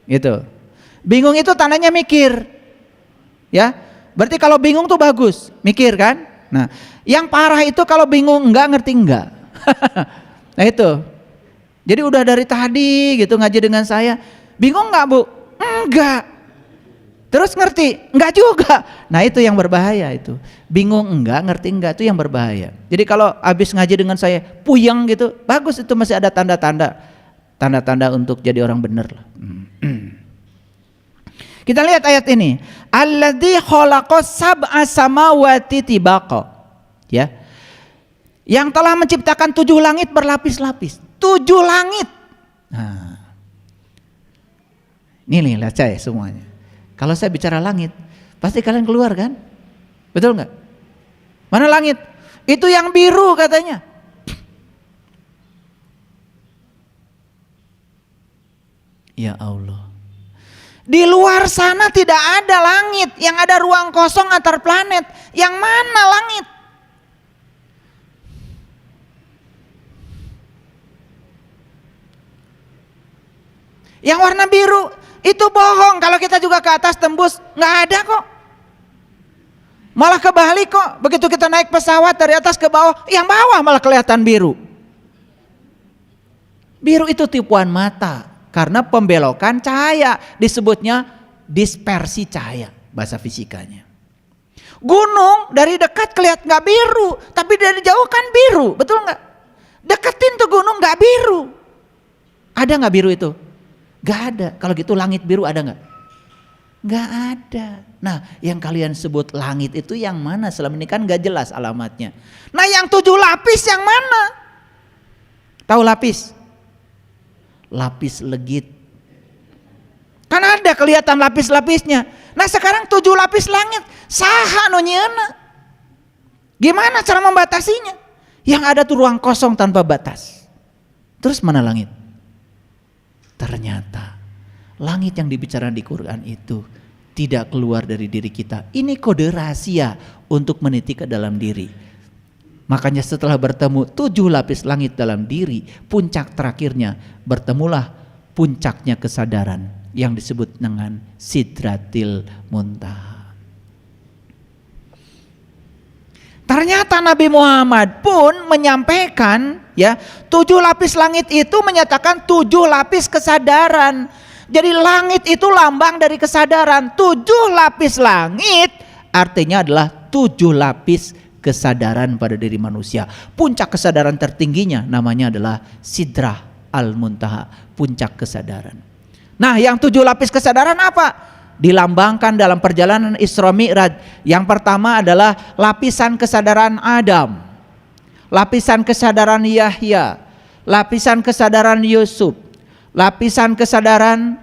Gitu. Bingung itu tandanya mikir. Ya. Berarti kalau bingung tuh bagus, mikir kan? Nah, yang parah itu kalau bingung ngerti enggak. Nah itu. Jadi udah dari tadi gitu ngaji dengan saya, bingung enggak, Bu? Enggak. Terus ngerti? Enggak juga. Nah itu yang berbahaya itu. Bingung enggak, ngerti enggak, itu yang berbahaya. Jadi kalau habis ngaji dengan saya puyeng gitu, bagus, itu masih ada tanda-tanda untuk jadi orang benar lah. Kita lihat ayat ini. Alladzi khalaqas sab'a samawati tibaqa. Ya. Yang telah menciptakan 7 langit berlapis-lapis. 7 langit. Nah. Ini lihat saya semuanya. Kalau saya bicara langit, pasti kalian keluar kan? Betul nggak? Mana langit? Itu yang biru katanya. Ya Allah. Di luar sana tidak ada langit, yang ada ruang kosong antar planet. Yang mana langit? Yang warna biru itu bohong. Kalau kita juga ke atas tembus, nggak ada kok. Malah kebalik kok. Begitu kita naik pesawat dari atas ke bawah, yang bawah malah kelihatan biru. Biru itu tipuan mata karena pembelokan cahaya, disebutnya dispersi cahaya bahasa fisikanya. Gunung dari dekat kelihatan nggak biru, tapi dari jauh kan biru, betul nggak? Deketin tuh gunung nggak biru. Ada nggak biru itu? Gak ada. Kalau gitu langit biru ada gak? Gak ada. Nah yang kalian sebut langit itu yang mana? Selama ini kan gak jelas alamatnya. Nah yang 7 lapis yang mana? Tahu lapis? Lapis legit. Kan ada kelihatan lapis-lapisnya. Nah sekarang 7 lapis langit. Saha nu nyeuna? Gimana cara membatasinya? Yang ada tuh ruang kosong tanpa batas. Terus mana langit? Ternyata langit yang dibicarakan di Quran itu tidak keluar dari diri kita. Ini kode rahasia untuk meniti ke dalam diri. Makanya setelah bertemu 7 lapis langit dalam diri, puncak terakhirnya bertemulah puncaknya kesadaran yang disebut dengan Sidratil Muntaha. Ternyata Nabi Muhammad pun menyampaikan ya, 7 lapis langit itu menyatakan 7 lapis kesadaran. Jadi langit itu lambang dari kesadaran. 7 lapis langit artinya adalah 7 lapis kesadaran pada diri manusia. Puncak kesadaran tertingginya namanya adalah Sidrah Al-Muntaha, puncak kesadaran. Nah, yang 7 lapis kesadaran apa? Dilambangkan dalam perjalanan Isra Mi'raj. Yang pertama adalah lapisan kesadaran Adam, lapisan kesadaran Yahya, lapisan kesadaran Yusuf, lapisan kesadaran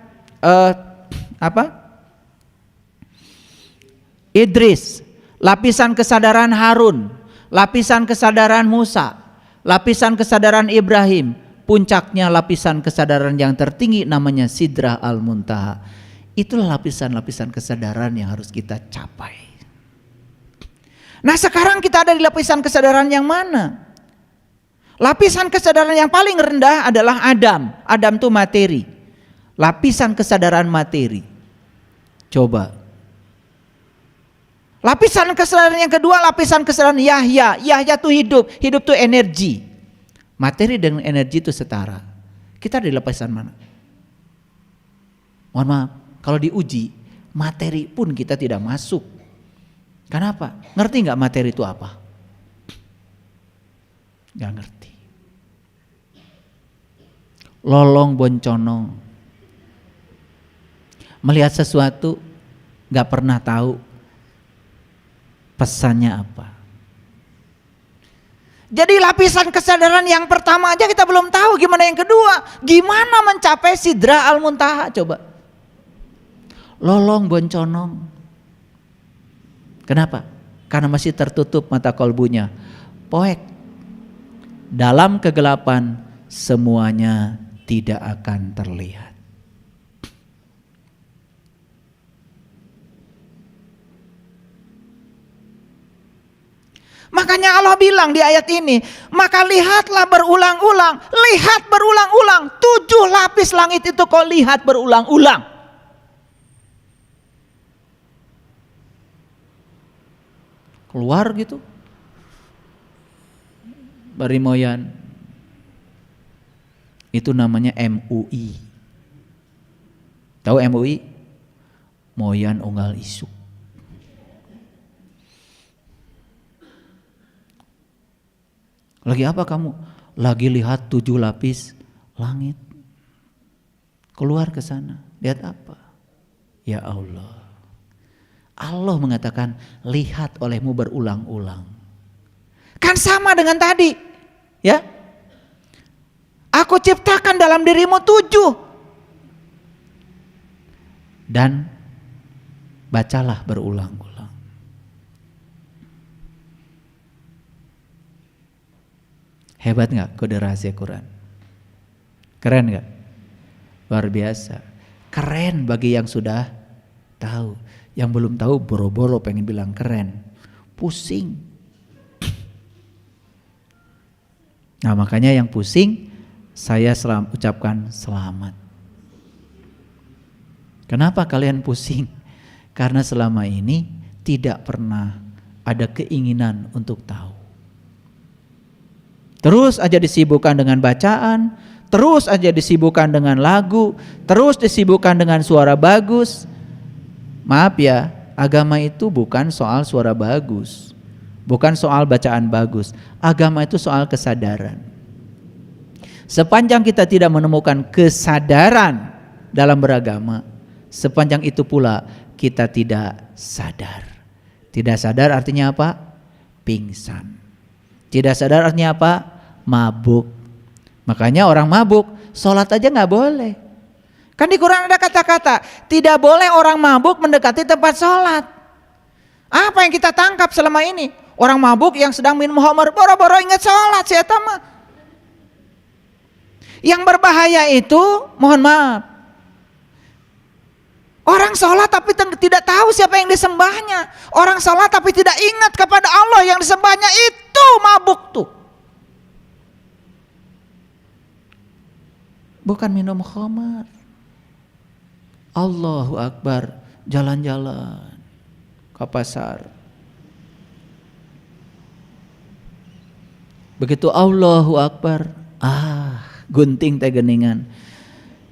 Idris, lapisan kesadaran Harun, lapisan kesadaran Musa, lapisan kesadaran Ibrahim, puncaknya lapisan kesadaran yang tertinggi namanya Sidrah Al-Muntaha. Itulah lapisan-lapisan kesadaran yang harus kita capai. Nah sekarang kita ada di lapisan kesadaran yang mana? Lapisan kesadaran yang paling rendah adalah Adam. Adam itu materi. Lapisan kesadaran materi. Coba. Lapisan kesadaran yang kedua, lapisan kesadaran Yahya. Yahya itu hidup. Hidup itu energi. Materi dengan energi itu setara. Kita ada di lapisan mana? Mohon maaf, kalau diuji, materi pun kita tidak masuk. Kenapa? Ngerti nggak materi itu apa? Nggak ngerti. Lolong bonconong, melihat sesuatu nggak pernah tahu pesannya apa. Jadi lapisan kesadaran yang pertama aja kita belum tahu, gimana yang kedua? Gimana mencapai Sidrah Al-Muntaha? Coba. Lolong bonconong. Kenapa? Karena masih tertutup mata kolbunya. Poek. Dalam kegelapan semuanya tidak akan terlihat. Makanya Allah bilang di ayat ini, maka lihatlah berulang-ulang, lihat berulang-ulang, 7 lapis langit itu kau lihat berulang-ulang. Keluar gitu, Barimoyan. Itu namanya MUI. Tahu MUI? Moyan Unggal Isuk. Lagi apa kamu? Lagi lihat 7 lapis langit. Keluar ke sana. Lihat apa? Ya Allah. Allah mengatakan lihat olehmu berulang-ulang. Kan sama dengan tadi. Ya. Aku ciptakan dalam dirimu 7. Dan bacalah berulang-ulang. Hebat gak kode rahasia Quran? Keren gak? Luar biasa. Keren bagi yang sudah tahu. Yang belum tahu boro-boro pengen bilang keren. Pusing. Nah makanya yang pusing saya ucapkan selamat. Kenapa kalian pusing? Karena selama ini tidak pernah ada keinginan untuk tahu. Terus aja disibukkan dengan bacaan, terus aja disibukkan dengan lagu, terus disibukkan dengan suara bagus. Maaf ya, agama itu bukan soal suara bagus, bukan soal bacaan bagus. Agama itu soal kesadaran. Sepanjang kita tidak menemukan kesadaran dalam beragama, sepanjang itu pula kita tidak sadar. Tidak sadar artinya apa? Pingsan. Tidak sadar artinya apa? Mabuk. Makanya orang mabuk sholat aja gak boleh. Kan di Quran ada kata-kata tidak boleh orang mabuk mendekati tempat sholat. Apa yang kita tangkap selama ini? Orang mabuk yang sedang minum khamar boro-boro ingat sholat. Siapa mah? Yang berbahaya itu mohon maaf, orang sholat tapi tidak tahu siapa yang disembahnya. Orang sholat tapi tidak ingat kepada Allah yang disembahnya, itu mabuk tuh. Bukan minum khamar. Allahu Akbar, jalan-jalan ke pasar. Begitu Allahu Akbar, gunting teh geningan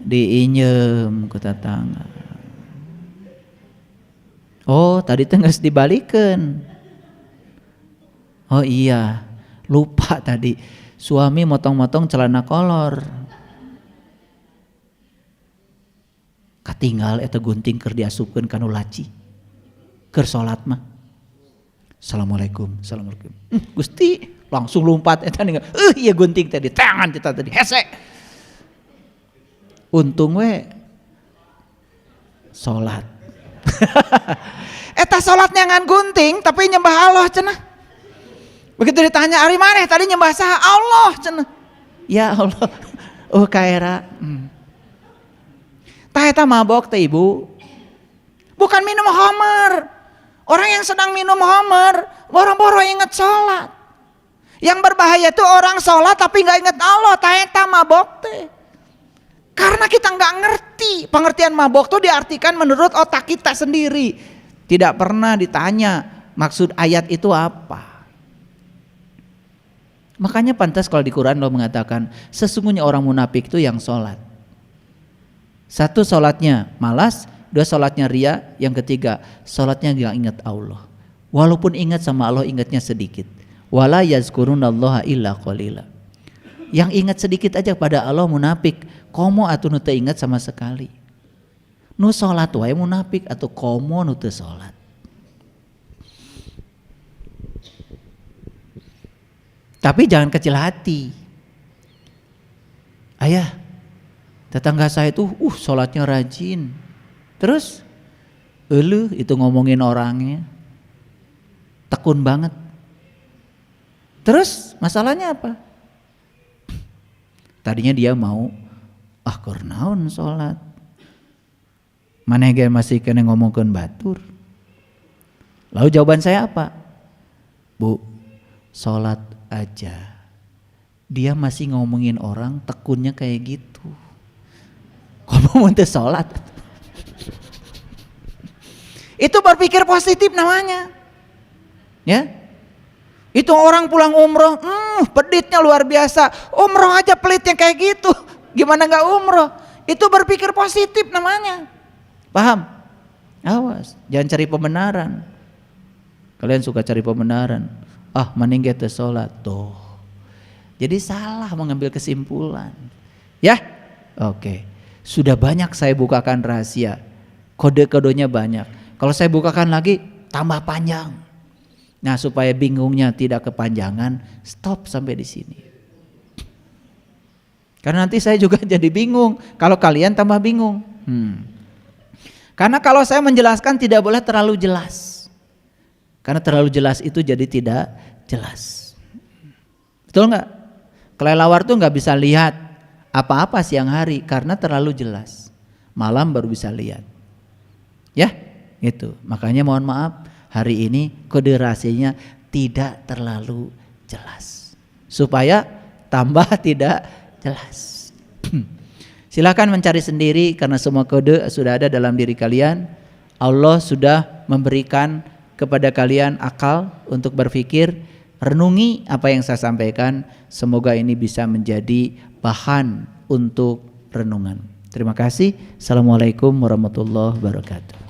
diinjem ke tetangga. Oh tadi teh geus dibalikeun. Oh iya, lupa tadi suami motong-motong celana kolor. Katinggal eta gunting keur diasupkeun ka nu laci. Keur salat mah. Assalamualaikum, assalamualaikum. Gusti langsung lompat eta ninggal. Iya gunting tadi tangan kita tadi hese. Untung we salat. Eta salatnya ngan gunting tapi nyembah Allah cenah. Begitu ditanya, "Ari maneh tadi nyembah saha?" "Allah," cenah. Ya Allah. Kaera. Tah eta mabok teh Ibu. Bukan minum homer. Orang yang sedang minum homer, boro-boro inget sholat. Yang berbahaya itu orang sholat tapi nggak inget Allah. Tah eta mabok teh. Karena kita nggak ngerti. Pengertian mabok tuh diartikan menurut otak kita sendiri. Tidak pernah ditanya maksud ayat itu apa. Makanya pantas kalau di Quran Allah mengatakan sesungguhnya orang munafik itu yang sholat. Satu sholatnya malas, dua sholatnya ria, yang ketiga sholatnya gak ingat Allah. Walaupun ingat sama Allah ingatnya sedikit. Wala yazkurunallaha illa qalila. Yang ingat sedikit aja pada Allah munafik. Komo atuh nu teu ingat sama sekali. Nu sholat wae munafik atau komo nu teu sholat. Tapi jangan kecil hati. Ayah, tetangga saya itu sholatnya rajin. Terus itu ngomongin orangnya. Tekun banget. Terus masalahnya apa? Tadinya dia mau kurnaon sholat. Maneh masih kena ngomongkeun batur. Lalu jawaban saya apa? Bu, sholat aja. Dia masih ngomongin orang tekunnya kayak gitu. Kamu mau sholat? Itu berpikir positif namanya. Ya. Itu orang pulang umroh, peditnya luar biasa. Umroh aja pelitnya kayak gitu. Gimana gak umroh? Itu berpikir positif namanya. Paham? Awas, jangan cari pembenaran. Kalian suka cari pembenaran. Mending kita sholat tuh. Jadi salah mengambil kesimpulan. Ya, oke. Sudah banyak saya bukakan rahasia. Kode-kodenya banyak. Kalau saya bukakan lagi tambah panjang. Nah, supaya bingungnya tidak kepanjangan, stop sampai di sini. Karena nanti saya juga jadi bingung. Kalau kalian tambah bingung. Karena kalau saya menjelaskan tidak boleh terlalu jelas. Karena terlalu jelas itu jadi tidak jelas. Betul nggak? Kelelawar tuh nggak bisa lihat apa-apa siang hari karena terlalu jelas. Malam baru bisa lihat. Ya, gitu. Makanya mohon maaf hari ini kode rahasianya tidak terlalu jelas. Supaya tambah tidak jelas. Silakan mencari sendiri karena semua kode sudah ada dalam diri kalian. Allah sudah memberikan kepada kalian akal untuk berpikir, renungi apa yang saya sampaikan. Semoga ini bisa menjadi bahan untuk renungan. Terima kasih. Assalamualaikum warahmatullahi wabarakatuh.